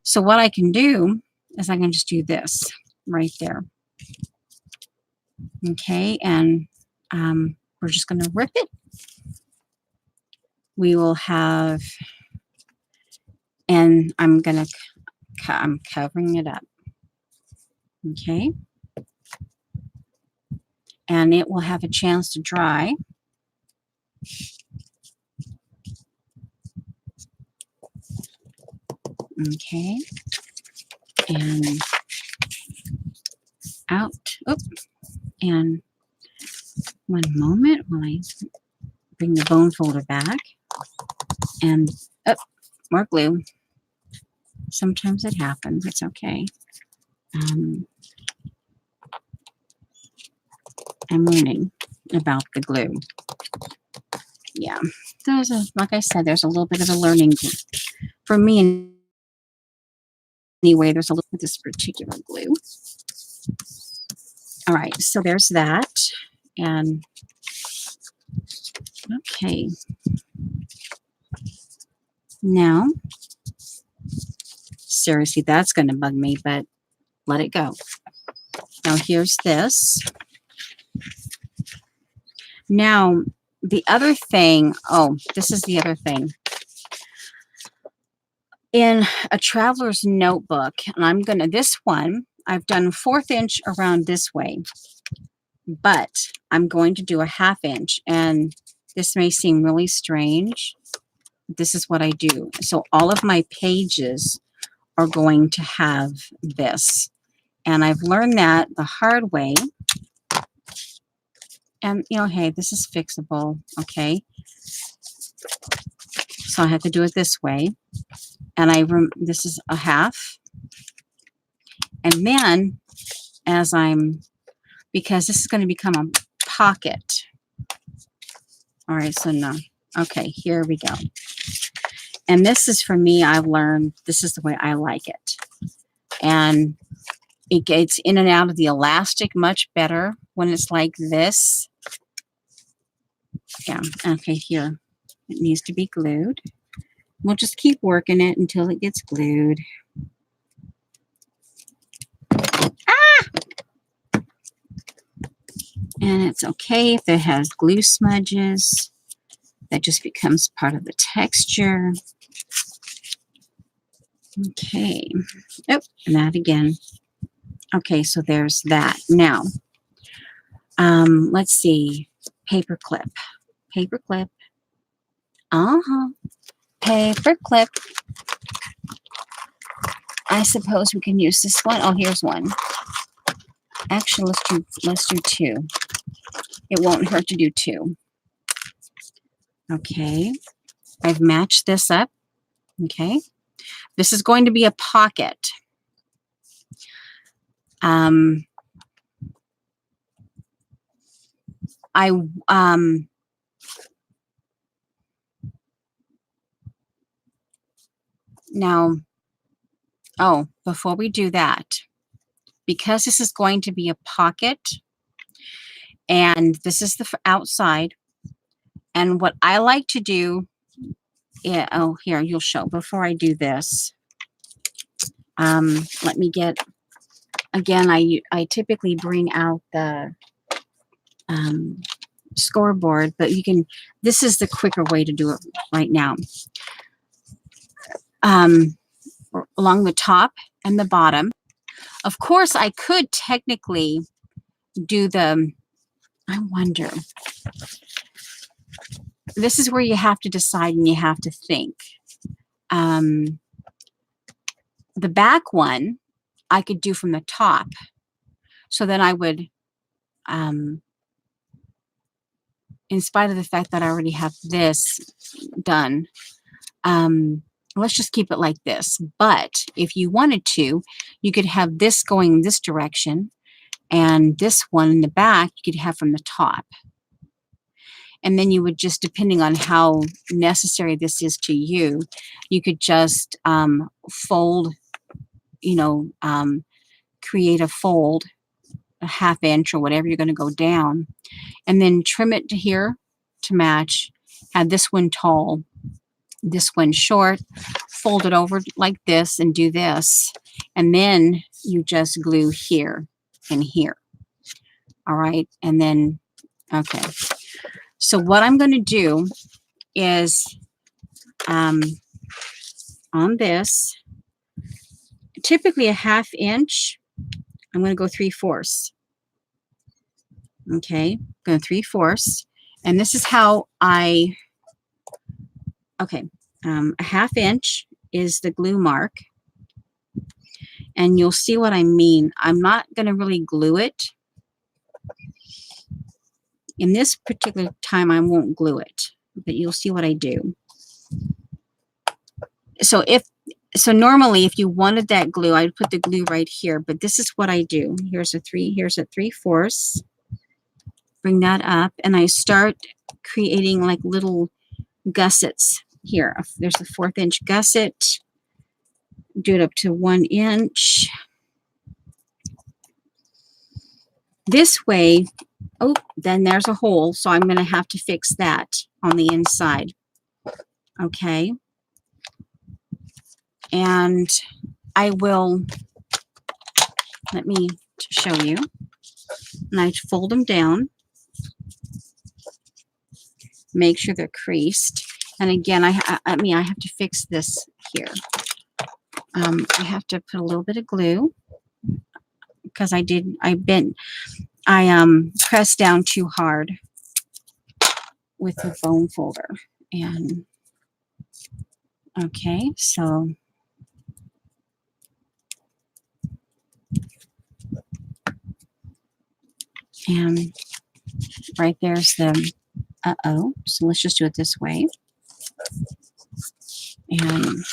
Speaker 1: so what I can do is I can just do this right there. Okay, and we're just going to rip it. We will have, and I'm covering it up. Okay, and it will have a chance to dry. Okay, and out. Oh, and one moment while I bring the bone folder back. And more glue. Sometimes it happens. It's okay. I'm learning about the glue. Yeah, like I said, there's a little bit of a learning for me anyway. There's a little bit of this particular glue. All right, so there's that. And okay, now seriously, that's going to bug me, but let it go. Now here's this. Now the other thing, this is the other thing. In a traveler's notebook, and this one, I've done 1/4 inch around this way, but I'm going to do a 1/2 inch, and this may seem really strange. This is what I do. So all of my pages are going to have this, and I've learned that the hard way. And, hey, this is fixable, okay? So I have to do it this way. And this is a 1/2. And then, because this is going to become a pocket. All right, so no. Okay, here we go. And this is, for me, I've learned this is the way I like it. And it gets in and out of the elastic much better when it's like this. Yeah, okay, here. It needs to be glued. We'll just keep working it until it gets glued. And it's okay if it has glue smudges. That just becomes part of the texture. Okay. Oh, and that again. Okay, so there's that. Now, let's see. Paper clip. Paper clip. Paper clip. I suppose we can use this one. Oh, here's one. Actually, let's do 2. It won't hurt to do 2. Okay. I've matched this up. Okay. This is going to be a pocket. Now, before we do that, because this is going to be a pocket, and this is the outside, and what I like to do, here, you'll show, before I do this, let me get, again, I typically bring out the scoreboard, but this is the quicker way to do it right now. Along the top and the bottom. Of course, I could technically do I wonder. This is where you have to decide and you have to think. The back one, I could do from the top. So then I would, in spite of the fact that I already have this done, let's just keep it like this. But if you wanted to, you could have this going this direction, and this one in the back you could have from the top. And then you would just, depending on how necessary this is to you, you could just fold, you know, create a fold, a ½ inch or whatever you're going to go down, and then trim it to here to match. Have this one tall, this one short, fold it over like this and do this. And then you just glue here and here. All right. And then, okay. So what I'm going to do is on this, typically a ½ inch, I'm going to go 3/4. Okay, go 3/4. And this is how I, okay, a ½ inch is the glue mark. And you'll see what I mean. I'm not going to really glue it. In this particular time, I won't glue it, but you'll see what I do. So normally, if you wanted that glue, I'd put the glue right here, but this is what I do. Here's a 3/4. Bring that up, and I start creating like little gussets here. There's a 1/4 inch gusset. Do it up to 1 inch. This way, oh, then there's a hole, so I'm going to have to fix that on the inside. Okay. And I will, let me show you. And I fold them down. Make sure they're creased. And again, I have to fix this here. I have to put a little bit of glue because I pressed down too hard with the bone folder. And okay, so and right there's the so let's just do it this way. And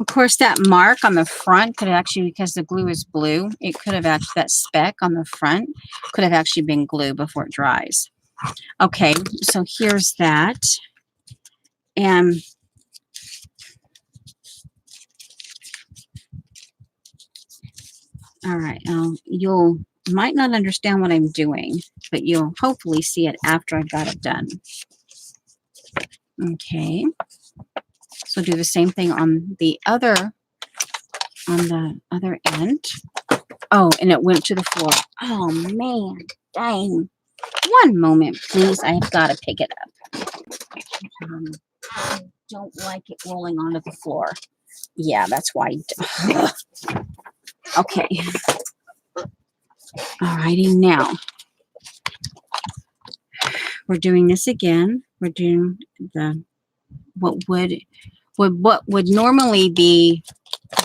Speaker 1: of course, that mark on the front could actually, because the glue is blue, it could have actually, that speck on the front could have actually been glue before it dries. Okay, so here's that. And all right, you might not understand what I'm doing, but you'll hopefully see it after I've got it done. Okay, so do the same thing on the other end. Oh, and it went to the floor. Oh man, dang. One moment, please. I've got to pick it up. I don't like it rolling onto the floor. Yeah, that's why. Okay. Alrighty, now we're doing this again. We're doing the what would normally be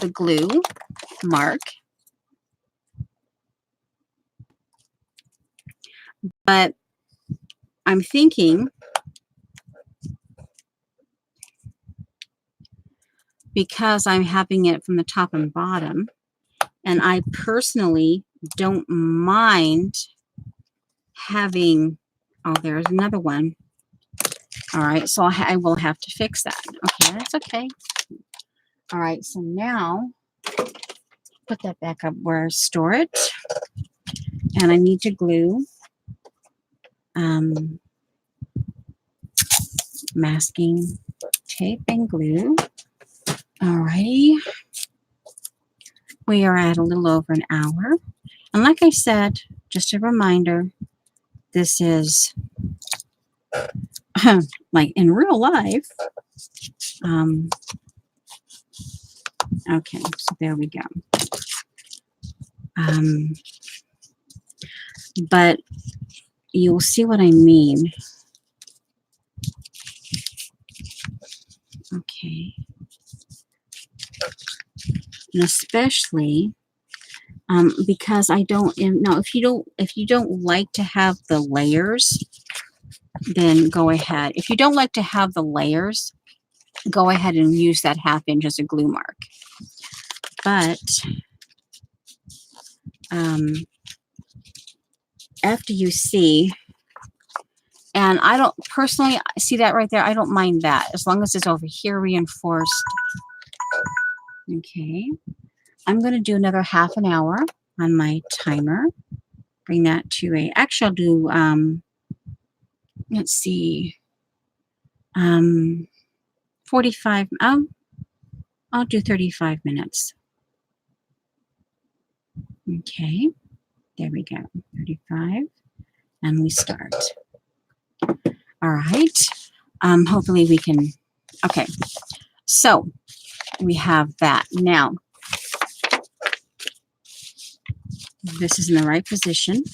Speaker 1: the glue mark, but I'm thinking because I'm having it from the top and bottom, and I personally don't mind having, oh, there's another one. All right, so I will have to fix that. Okay, that's okay. All right, so now put that back up where I store it. And I need to glue masking tape and glue. All righty. We are at a little over an hour. And like I said, just a reminder, this is like in real life. Okay, so there we go. But you'll see what I mean. Okay. And especially because I don't know, if you don't like to have the layers, then go ahead. If you don't like to have the layers, go ahead and use that 1/2 inch as a glue mark. But after you see, and I don't personally see that right there, I don't mind that as long as it's over here reinforced. Okay, I'm going to do another 1/2 an hour on my timer. Bring that to a, actually I'll do, let's see, 45, I'll do 35 minutes. Okay, there we go, 35, and we start. All right, hopefully we can, okay, so we have that. Now, this is in the right position.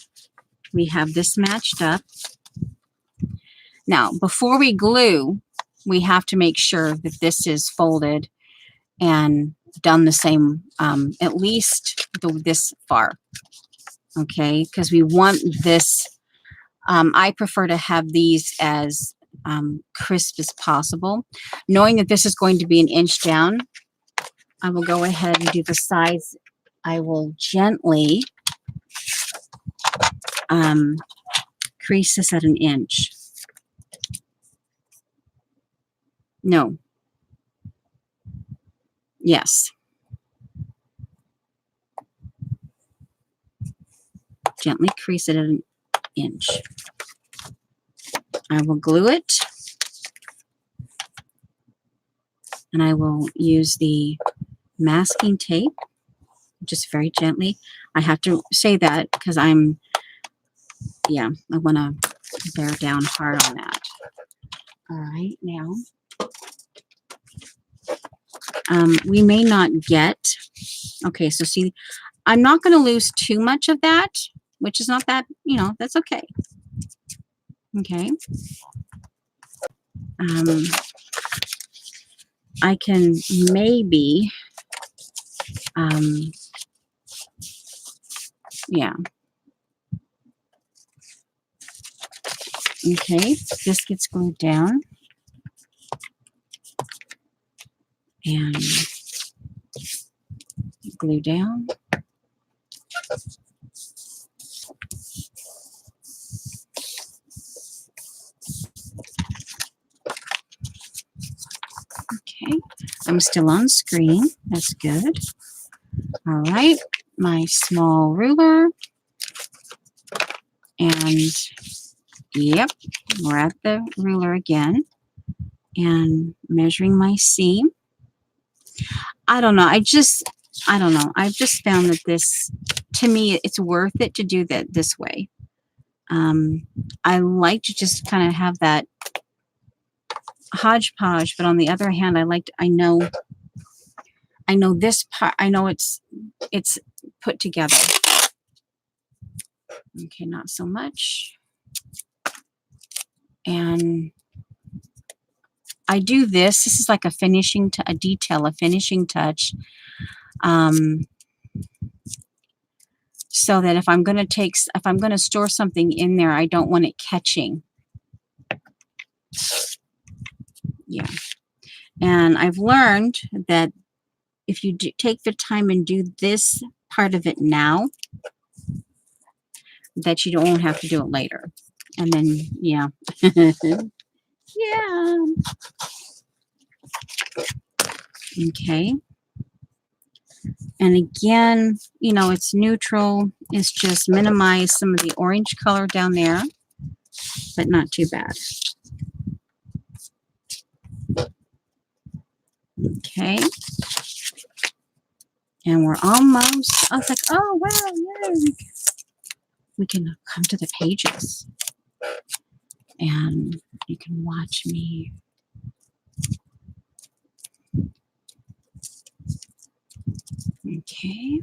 Speaker 1: We have this matched up. Now, before we glue, we have to make sure that this is folded and done the same, at least this far, okay? Because we want this, I prefer to have these as crisp as possible. Knowing that this is going to be 1 inch down, I will go ahead and do the sides. I will gently crease this at 1 inch. No. Yes. Gently crease it at 1 inch. I will glue it. And I will use the masking tape, just very gently. I have to say that because I want to bear down hard on that. All right, now, we may not get, okay, so see, I'm not going to lose too much of that, which is not that, that's okay. Okay. I can maybe, yeah. Okay, this gets glued down. And glue down. Okay, I'm still on screen. That's good. All right, my small ruler. And yep, we're at the ruler again. And measuring my seam. I don't know. I don't know. I've just found that this, to me, it's worth it to do that this way. I like to just kind of have that hodgepodge, but on the other hand, I know this part, I know it's put together. Okay, not so much. And I do this. This is like a finishing, a detail, a finishing touch. So that if I'm going to store something in there, I don't want it catching. Yeah. And I've learned that if you take the time and do this part of it now, that you don't have to do it later. And then, yeah. Yeah. Okay. And again, it's neutral. It's just minimize some of the orange color down there, but not too bad. Okay. And we're almost, I was like, oh, wow, yeah. We can come to the pages. And you can watch me. Okay.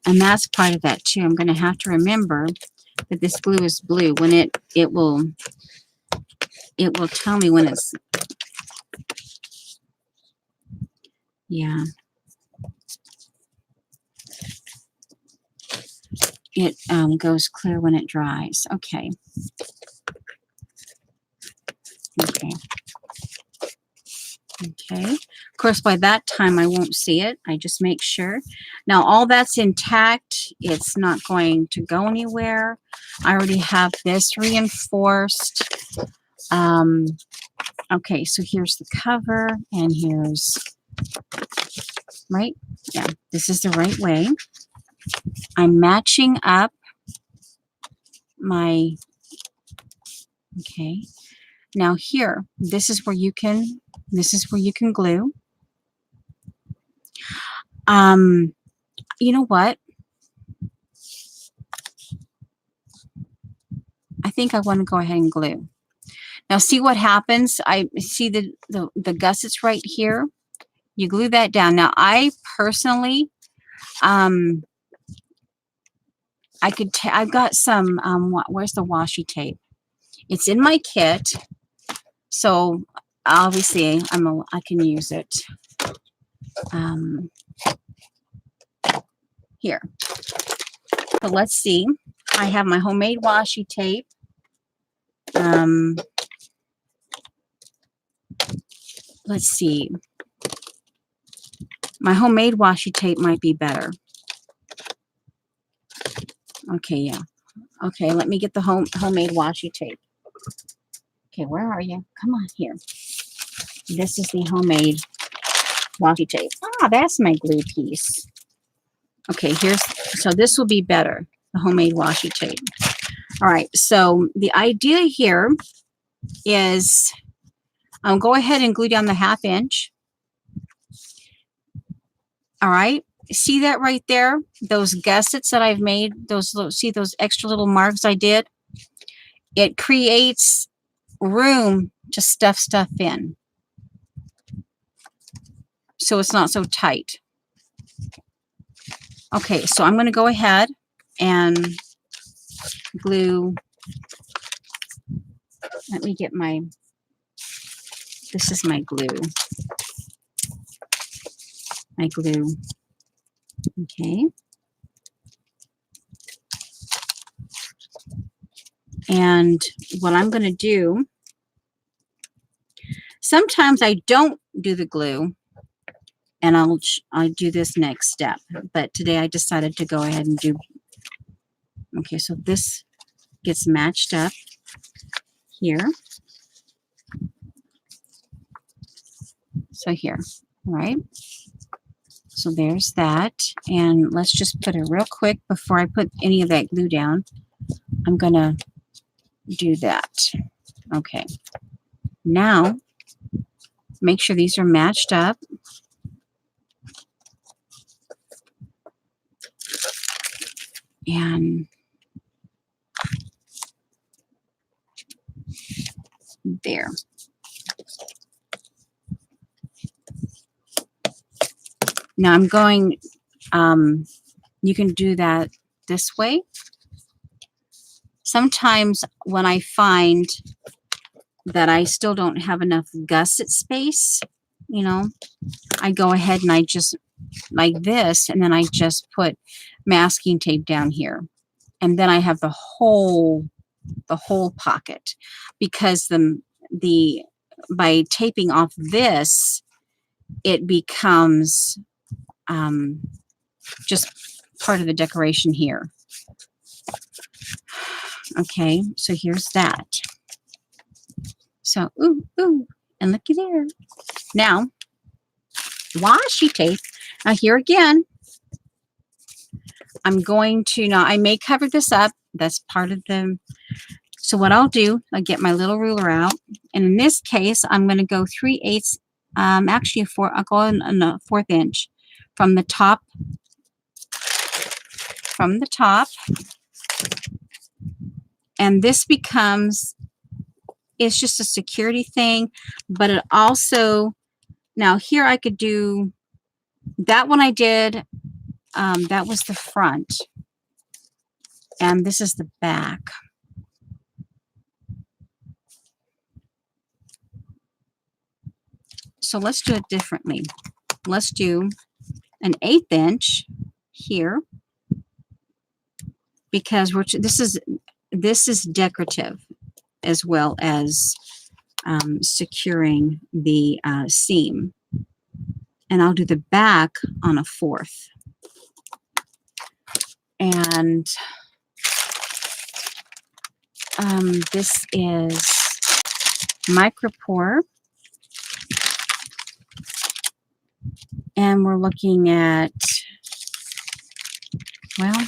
Speaker 1: And that's part of that too. I'm going to have to remember that this glue is blue. When it will tell me when it's, Yeah. It goes clear when it dries. Okay. Okay. Okay. Of course, by that time, I won't see it. I just make sure. Now, all that's intact. It's not going to go anywhere. I already have this reinforced. Okay, so here's the cover, and here's, right? Yeah, this is the right way. I'm matching up my, okay. Now here, this is where you can glue. You know what? I think I want to go ahead and glue. Now see what happens. I see the gussets right here. You glue that down. Now I personally, I could, I've got some, where's the washi tape? It's in my kit. So obviously I can use it. Here. So let's see. I have my homemade washi tape. Let's see. My homemade washi tape might be better. Okay, yeah. Okay, let me get the homemade washi tape. Okay, where are you? Come on here. This is the homemade washi tape. Ah, that's my glue piece. Okay, so this will be better, the homemade washi tape. All right, so the idea here is I'll go ahead and glue down the 1/2 inch. All right, see that right there? Those gussets that I've made, see those extra little marks I did? It creates room to stuff stuff in, so it's not so tight. Okay, so I'm going to go ahead and glue. Let me get my, this is my glue. My glue. Okay. And what I'm going to do, sometimes I don't do the glue, and I'll do this next step. But today I decided to go ahead and do. Okay, so this gets matched up here. So here, all right. So there's that. And let's just put it real quick before I put any of that glue down. I'm going to do that. Okay. Now, make sure these are matched up. And there. Now I'm going, you can do that this way. Sometimes when I find that I still don't have enough gusset space, you know, I go ahead and I just, like this, and then I just put masking tape down here. And then I have the whole pocket, because by taping off this, it becomes just part of the decoration here. Okay, so here's that. So, ooh, and looky there. Now, washi tape. Now here again, I'm going to, now I may cover this up. That's part of the, so what I'll do, I'll get my little ruler out. And in this case, I'm going to go 3/8, actually I'll go on a 1/4 inch from the top. And this becomes, it's just a security thing, but it also, now here I could do, that one I did, that was the front. And this is the back. So let's do it differently. let's do an 1/8 inch here, because this is decorative as well as securing the seam. And I'll do the back on a 1/4. And this is micropore. And we're looking at, well,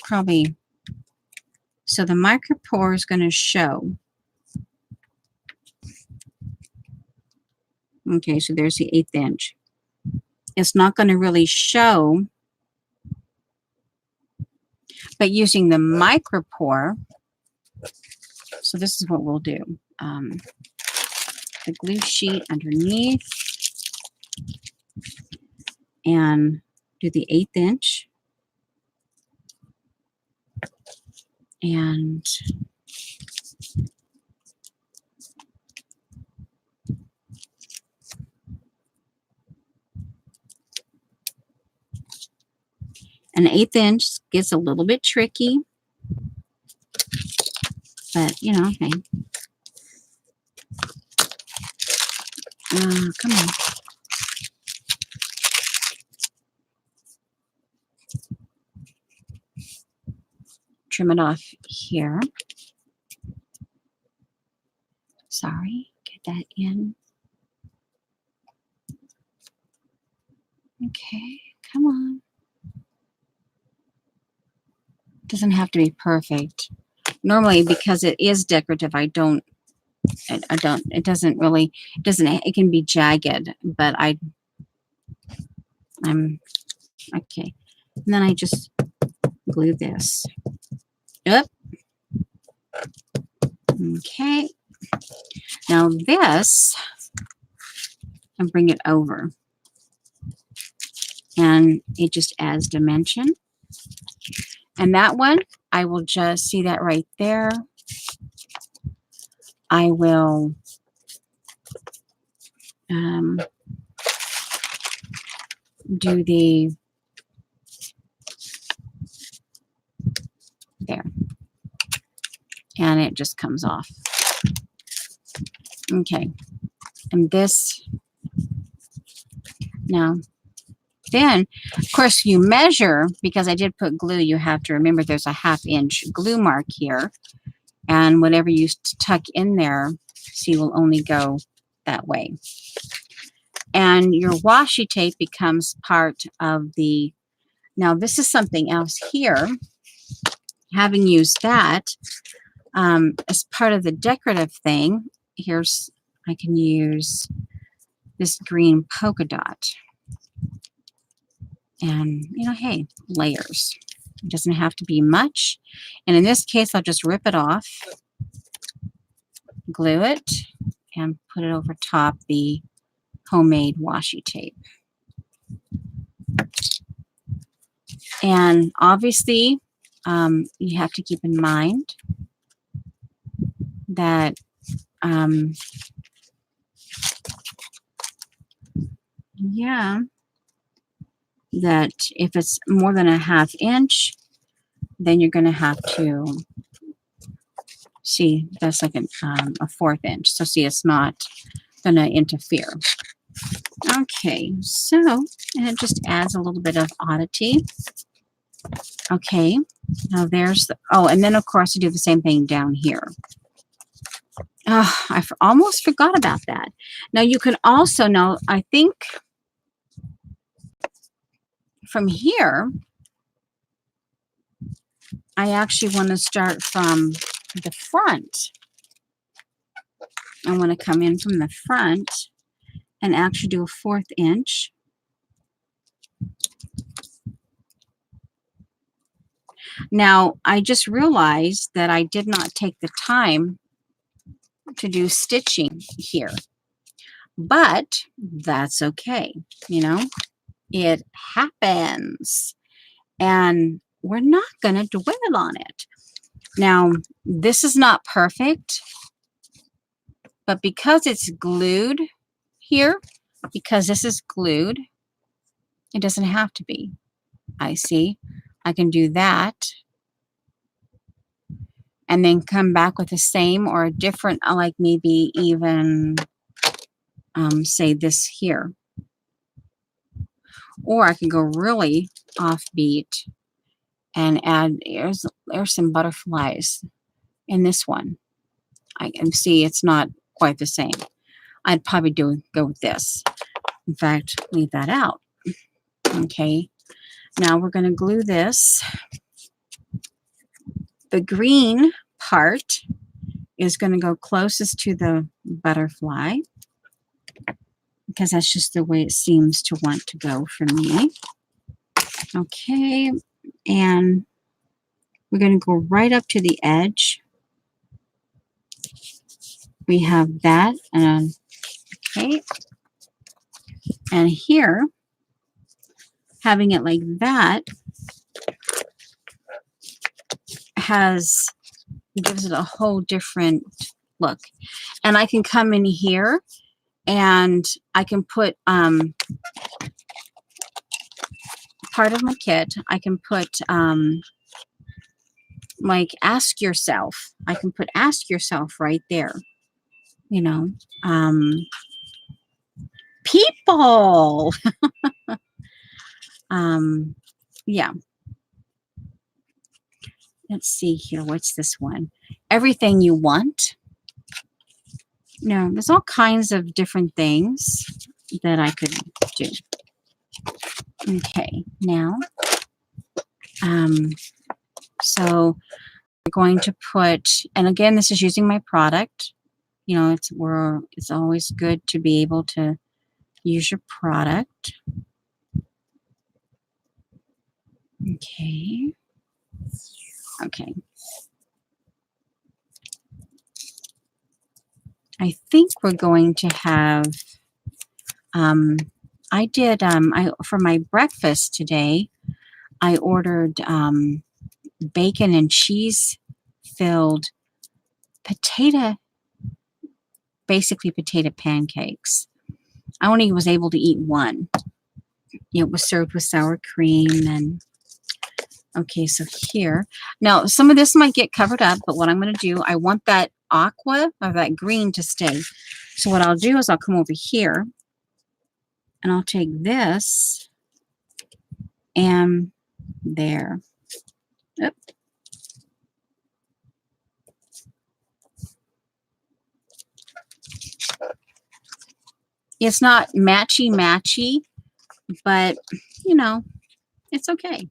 Speaker 1: probably, so the micropore is going to show. Okay, so there's the 1/8 inch. It's not going to really show, but using the micropore, so this is what we'll do. The glue sheet underneath, and do the 1/8 inch. And an 1/8 inch gets a little bit tricky, but you know, hey. Come on. Trim it off here. Sorry, get that in. Okay, come on. Doesn't have to be perfect. Normally, because it is decorative, it can be jagged, but I'm okay. And then I just glue this up. Okay. Now this, and bring it over. And it just adds dimension. And that one, I will just see that right there. I will do the, there. And it just comes off. Okay. And this, now, then, of course, you measure, because I did put glue, you have to remember there's a 1/2 inch glue mark here. And whatever you tuck in there, see, will only go that way. And your washi tape becomes part of the, now this is something else here. Having used that as part of the decorative thing, here's, I can use this green polka dot. And, you know, hey, layers. It doesn't have to be much. And in this case, I'll just rip it off, glue it, and put it over top the homemade washi tape. And obviously, you have to keep in mind that that if it's more than a 1/2 inch, then you're going to have to see, that's like a 1/4 inch. So see, it's not going to interfere. Okay, so, and it just adds a little bit of oddity. Okay, now there's the, oh, and then of course you do the same thing down here. Oh, I almost forgot about that. Now you can also, now I think from here, I actually want to start from the front. I want to come in from the front and actually do a 1/4 inch. Now, I just realized that I did not take the time to do stitching here, but that's okay. You know, it happens. And we're not going to dwell on it. Now, this is not perfect, but because it's glued here, because this is glued, it doesn't have to be. I see. I can do that and then come back with the same or a different, like maybe even say this here. Or I can go really offbeat and add, there's some butterflies in this one. I can see it's not quite the same. I'd probably go with this. In fact, leave that out. Okay, now we're going to glue this. The green part is going to go closest to the butterfly because that's just the way it seems to want to go for me. Okay, and we're going to go right up to the edge. We have that, and okay, and here, having it like that gives it a whole different look. And I can come in here and I can put part of my kit. I can put like ask yourself. I can put ask yourself right there. You know, people. Yeah. Let's see here. What's this one? Everything you want. No, there's all kinds of different things that I could do. Okay, now, so we're going to put, and again, this is using my product. You know, it's always good to be able to use your product. Okay. Okay. I think we're going to have, I did, for my breakfast today, I ordered bacon and cheese filled basically potato pancakes. I only was able to eat one. It was served with sour cream and okay, so here. Now, some of this might get covered up, but what I'm going to do, I want that aqua or that green to stay. So what I'll do is I'll come over here and I'll take this and there. Oop. It's not matchy-matchy, but, you know, it's okay.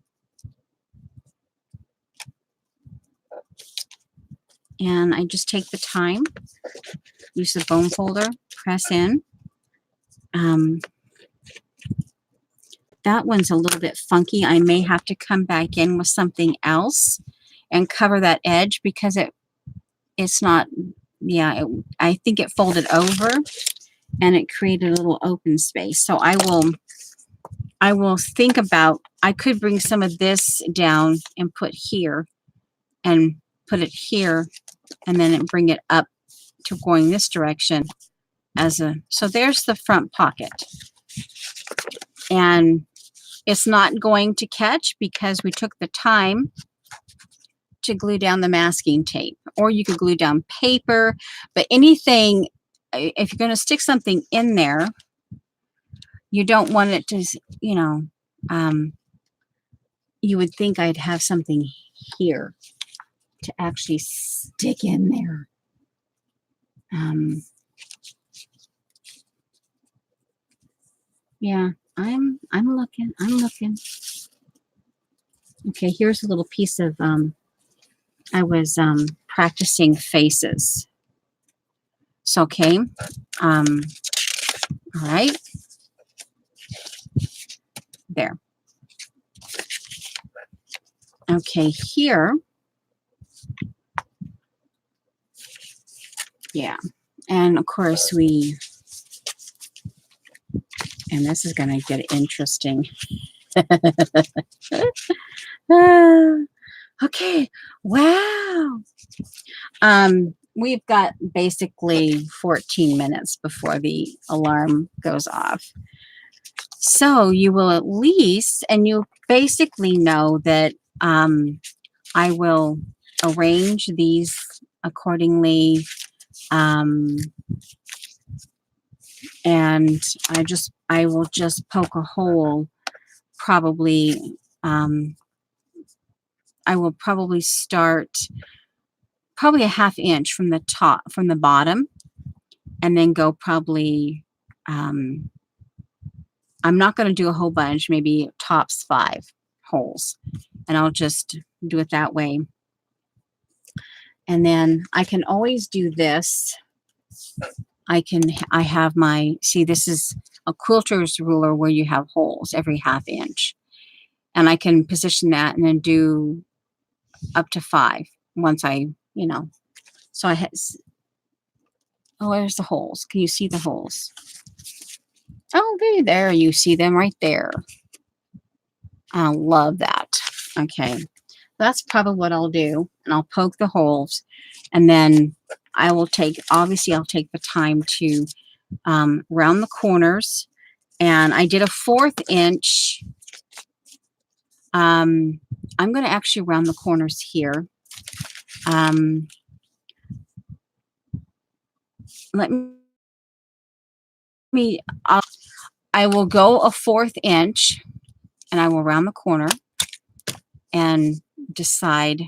Speaker 1: And I just take the time, use the bone folder, press in. That one's a little bit funky. I may have to come back in with something else and cover that edge because it's not, yeah, I think it folded over and it created a little open space. So I will think about, I could bring some of this down and put here and put it here and then bring it up to going this direction so there's the front pocket. And it's not going to catch because we took the time to glue down the masking tape, or you could glue down paper, but anything, if you're going to stick something in there, you don't want it to, you know, you would think I'd have something here to actually stick in there. Yeah, I'm looking. Okay, here's a little piece of, I was practicing faces. So, okay, all right, there. Okay, here, yeah, and of course and this is going to get interesting. Ah, okay. Wow. We've got basically 14 minutes before the alarm goes off. So you will at least, and you basically know that I will arrange these accordingly. Um, and I will just poke a hole probably. Um, I will probably start probably a half inch from the top, from the bottom, and then go probably, um, I'm not going to do a whole bunch, maybe tops 5 holes, and I'll just do it that way. And then I can always do this. I have my, see, this is a quilter's ruler where you have holes every half inch. And I can position that and then do up to 5 once so oh, there's the holes. Can you see the holes? Oh, there you see them right there. I love that. Okay, that's probably what I'll do. And I'll poke the holes, and then obviously I'll take the time to round the corners. And I did a 1/4 inch. I'm going to actually round the corners here. Let me, I will go a 1/4 inch, and I will round the corner and decide,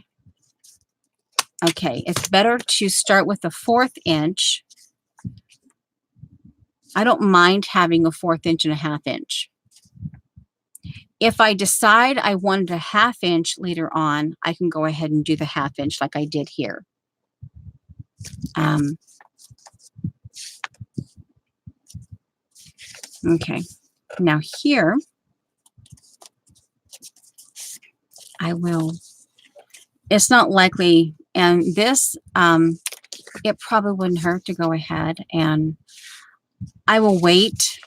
Speaker 1: okay, it's better to start with a 1/4 inch. I don't mind having a 1/4 inch and a half inch. If I decide I wanted a half inch later on, I can go ahead and do the half inch like I did here. Okay, now here, it's not likely, and this, it probably wouldn't hurt to go ahead, and I will wait.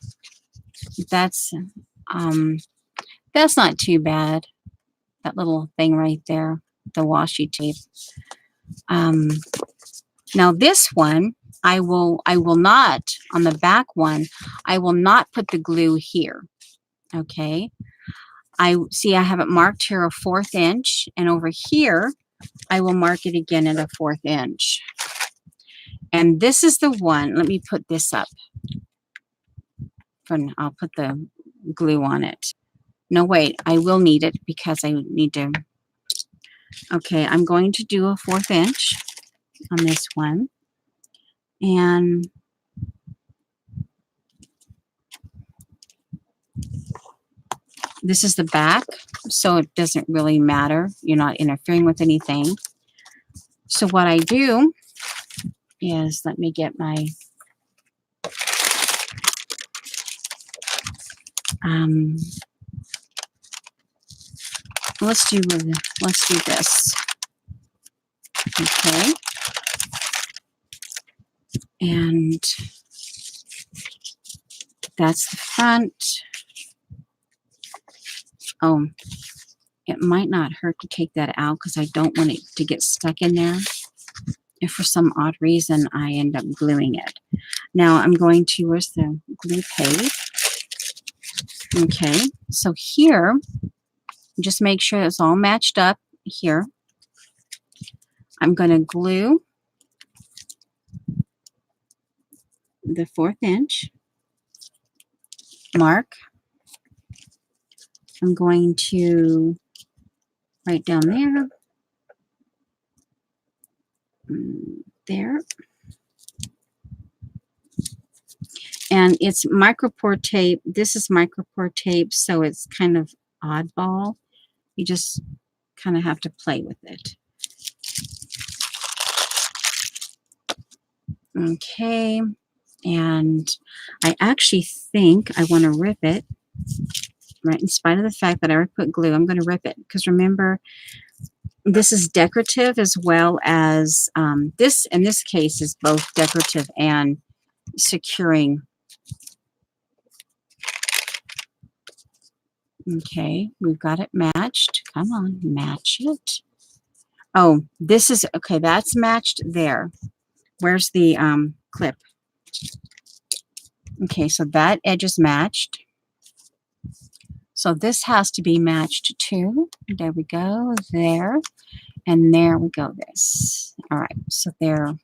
Speaker 1: That's not too bad. That little thing right there, the washi tape. Now this one, I will not, on the back one, I will not put the glue here. Okay. I have it marked here a 1/4 inch, and over here, I will mark it again at a 1/4 inch. And this is the one, let me put this up. I'll put the glue on it. No, wait, I will need it because I need to. Okay, I'm going to do a 1/4 inch on this one. And this is the back, so it doesn't really matter. You're not interfering with anything. So what I do is, let me get my, let's do this. Okay. And that's the front. Oh, it might not hurt to take that out because I don't want it to get stuck in there. If for some odd reason I end up gluing it. Now I'm going to, where's the glue page? Okay, so here, just make sure it's all matched up here. I'm going to glue the 1/4 inch mark. I'm going to right down there, there. And it's micropore tape. This is micropore tape, so it's kind of oddball. You just kind of have to play with it. Okay, and I actually think I want to rip it, right? In spite of the fact that I already put glue, I'm going to rip it because remember, this is decorative as well as this, in this case, is both decorative and securing. Okay, we've got it matched. Come on, match it. Oh, this is, okay, that's matched there. Where's the clip? Okay, so that edge is matched. So this has to be matched too. There we go, there. And there we go, this. All right, so there.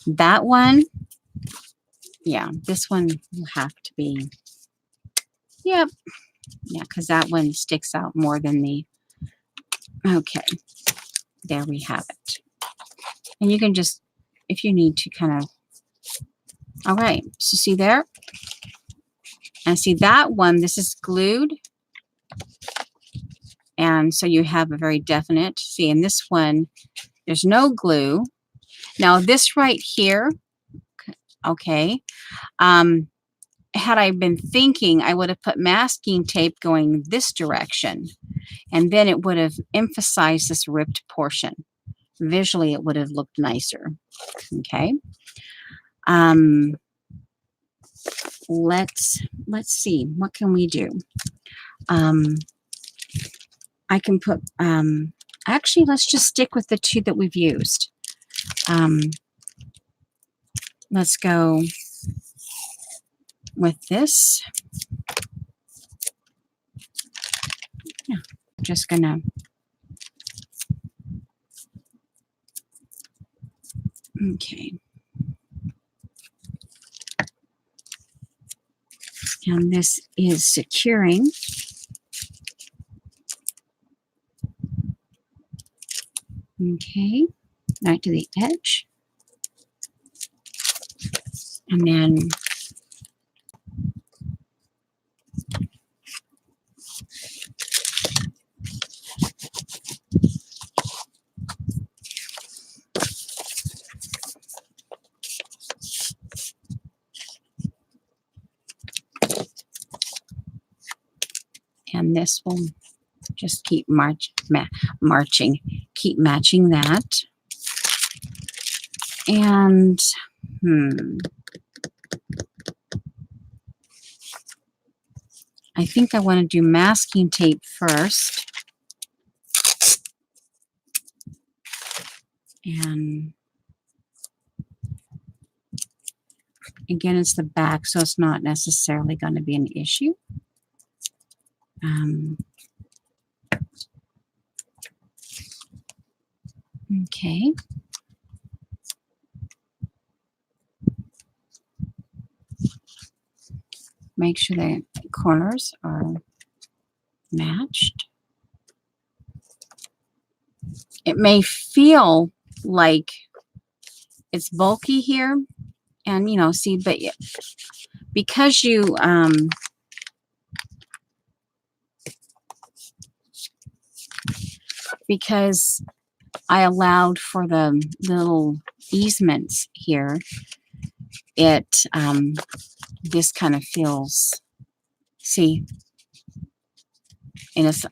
Speaker 1: That one, yeah, this one will have to be, yep, yeah, because that one sticks out more than the, okay, there we have it. And you can just, if you need to kind of, all right, so see there? And see that one, this is glued. And so you have a very definite, see, in this one, there's no glue. Now this right here, okay, had I been thinking, I would have put masking tape going this direction, and then it would have emphasized this ripped portion. Visually, it would have looked nicer. Okay. Let's see. What can we do? I can put. Actually, let's just stick with the two that we've used. Let's go with this. Yeah, just gonna. Okay. And this is securing. Okay, right to the edge. And then this will just keep marching, keep matching that. And I think I want to do masking tape first. And again, it's the back, so it's not necessarily going to be an issue. Okay. Make sure the corners are matched. It may feel like it's bulky here, and you know, see, but because you because I allowed for the little easements here, it this kind of feels, see, and it's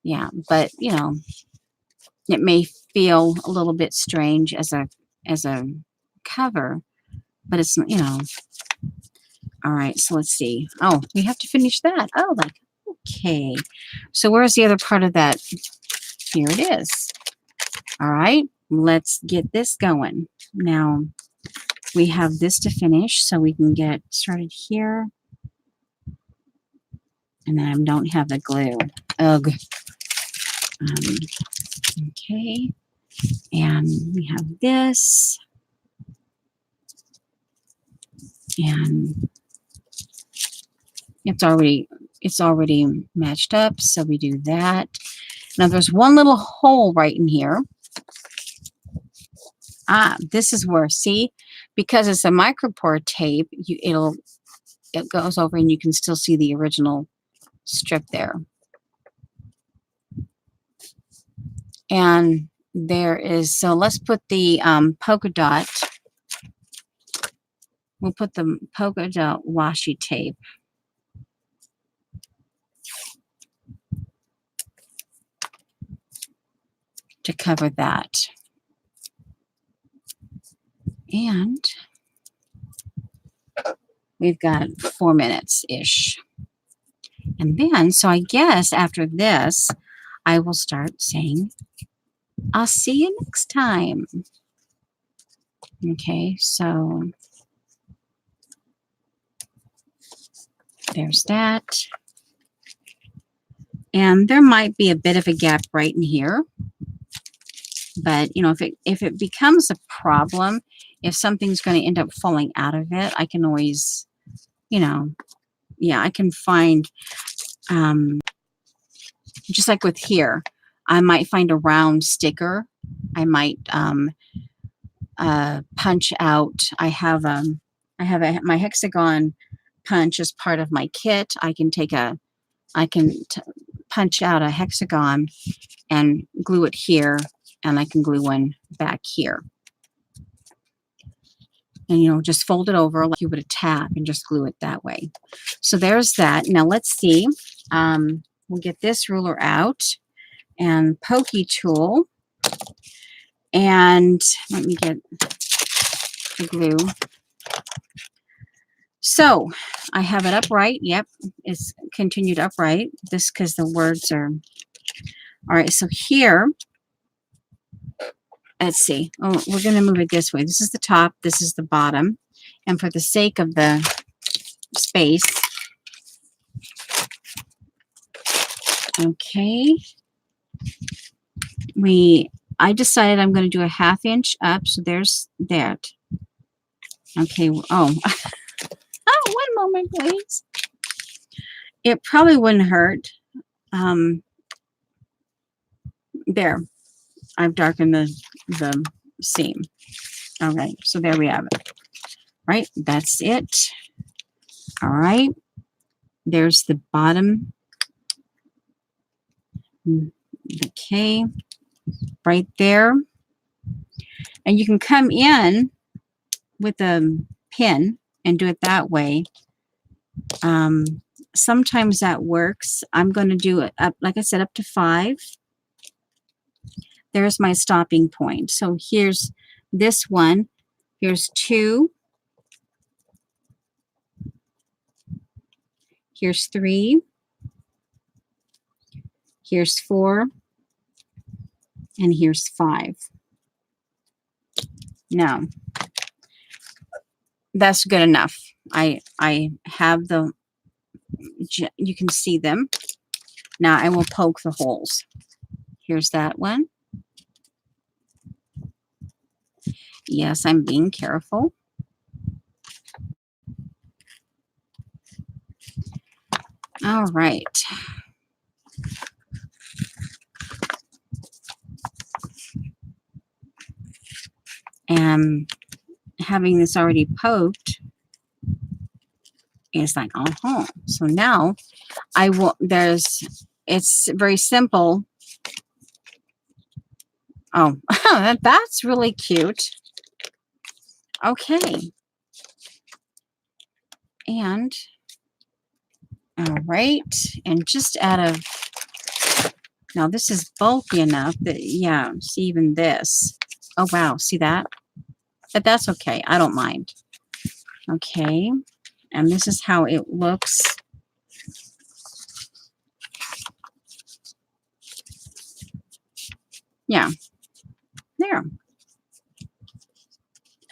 Speaker 1: yeah, but you know, it may feel a little bit strange as a cover, but it's, you know. All right, so let's see. Oh, we have to finish that. Oh, like, okay. So where's the other part of that? Here it is. All right, let's get this going. Now, we have this to finish, so we can get started here. And then I don't have the glue. Ugh. Okay. And we have this. And it's already matched up, so we do that. Now there's one little hole right in here. This is where, see, because it's a micropore tape, it goes over and you can still see the original strip there. And there is, so let's put the polka dot. We'll put the polka dot washi tape. To cover that. And we've got 4 minutes-ish. And then, so I guess after this, I will start saying, I'll see you next time. Okay, so there's that. And there might be a bit of a gap right in here. But, you know, if it becomes a problem, if something's going to end up falling out of it, I can always, you know, yeah, I can find, just like with here, I might find a round sticker. I might punch out. I have my hexagon punch as part of my kit. I can punch out a hexagon and glue it here, and I can glue one back here. And, you know, just fold it over like you would a tab and just glue it that way. So there's that. Now let's see. We'll get this ruler out and pokey tool. And let me get the glue. So I have it upright. Yep, it's continued upright. This because the words are... All right, so here, let's see. Oh, we're going to move it this way. This is the top. This is the bottom. And for the sake of the space, okay, I decided I'm going to do a 1/2 inch up. So there's that. Okay. Oh, oh, 1 moment, please. It probably wouldn't hurt. There. I've darkened the seam. All right, so there we have it. Right, that's it. All right, there's the bottom. Okay, right there. And you can come in with a pin and do it that way. Sometimes that works. I'm going to do it up, like I said, up to 5. There's my stopping point. So here's this one. Here's 2. Here's 3. Here's 4. And here's 5. Now, that's good enough. I have the, you can see them. Now I will poke the holes. Here's that one. Yes, I'm being careful. All right. And having this already poked is like, uh-huh. So now I will, it's very simple. Oh, that's really cute. Okay. And, all right. And just out of, now this is bulky enough that, yeah, see even this. Oh, wow. See that? But that's okay. I don't mind. Okay. And this is how it looks. Yeah. There.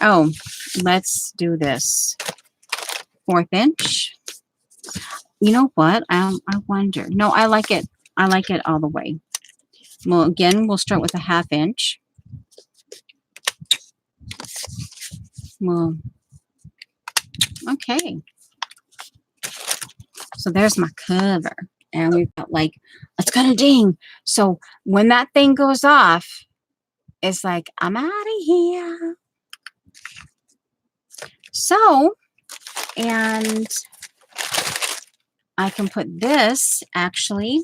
Speaker 1: Oh, let's do this. 1/4 inch. You know what? I wonder. No, I like it. I like it all the way. Well, again, we'll start with a 1/2 inch. Well, okay. So there's my cover. And we've got like, it's gonna ding. So when that thing goes off, it's like, I'm out of here. So, and I can put this actually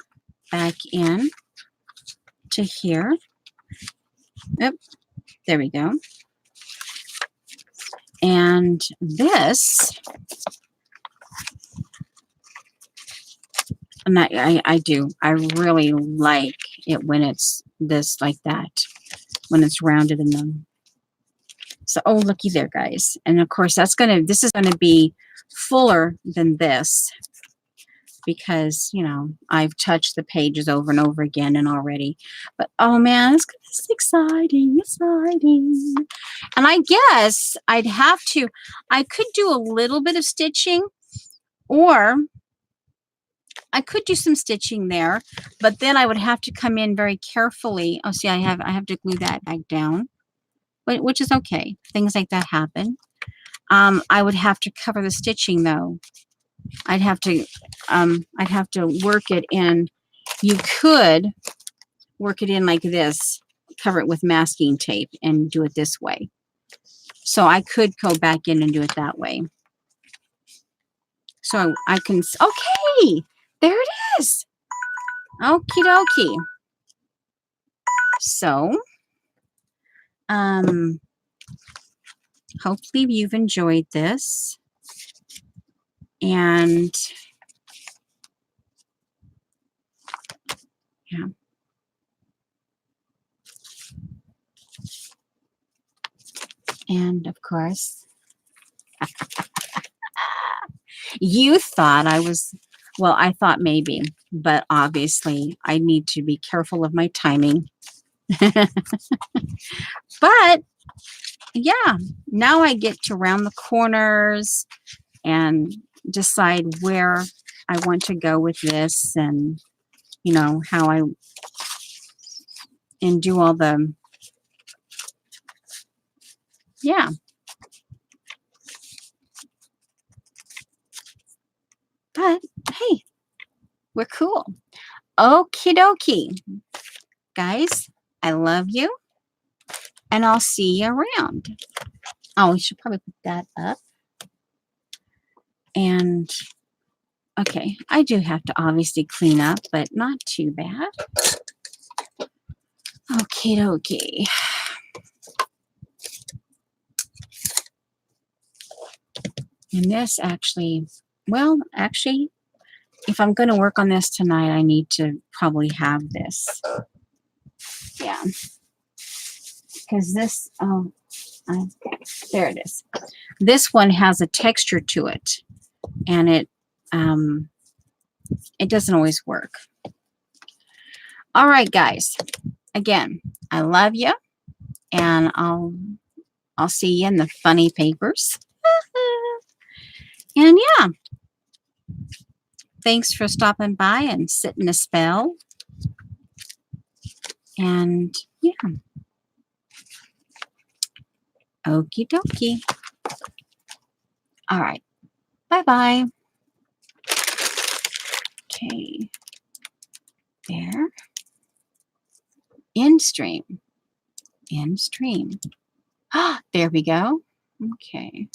Speaker 1: back in to here. Yep, there we go. And this, and I do. I really like it when it's this like that, when it's rounded in them. So, oh, looky there, guys. And of course, this is gonna be fuller than this because, you know, I've touched the pages over and over again and already. But oh man, it's exciting, exciting. And I guess I could do a little bit of stitching, or I could do some stitching there, but then I would have to come in very carefully. Oh, see, I have to glue that back down, but which is okay. Things like that happen. I would have to cover the stitching though. I'd have to work it in. You could work it in like this, cover it with masking tape and do it this way. So I could go back in and do it that way. So I can, okay, there it is. Okie dokie. So, hopefully you've enjoyed this. And yeah. And of course, you thought I was, well, I thought maybe, but obviously I need to be careful of my timing. But yeah, now I get to round the corners and decide where I want to go with this, and you know how and do all the, yeah. But hey, we're cool. Okie dokie. Guys, I love you, and I'll see you around. Oh, we should probably put that up. And okay, I do have to obviously clean up, but not too bad. Okie dokie. And this actually, well, actually, if I'm going to work on this tonight, I need to probably have this. Yeah. Because this, there it is. This one has a texture to it, and it doesn't always work. All right, guys. Again, I love you, and I'll see you in the funny papers. And yeah, thanks for stopping by and sitting a spell. And yeah, okie dokie. All right, bye-bye. Okay, there. In stream. Ah, there we go. Okay.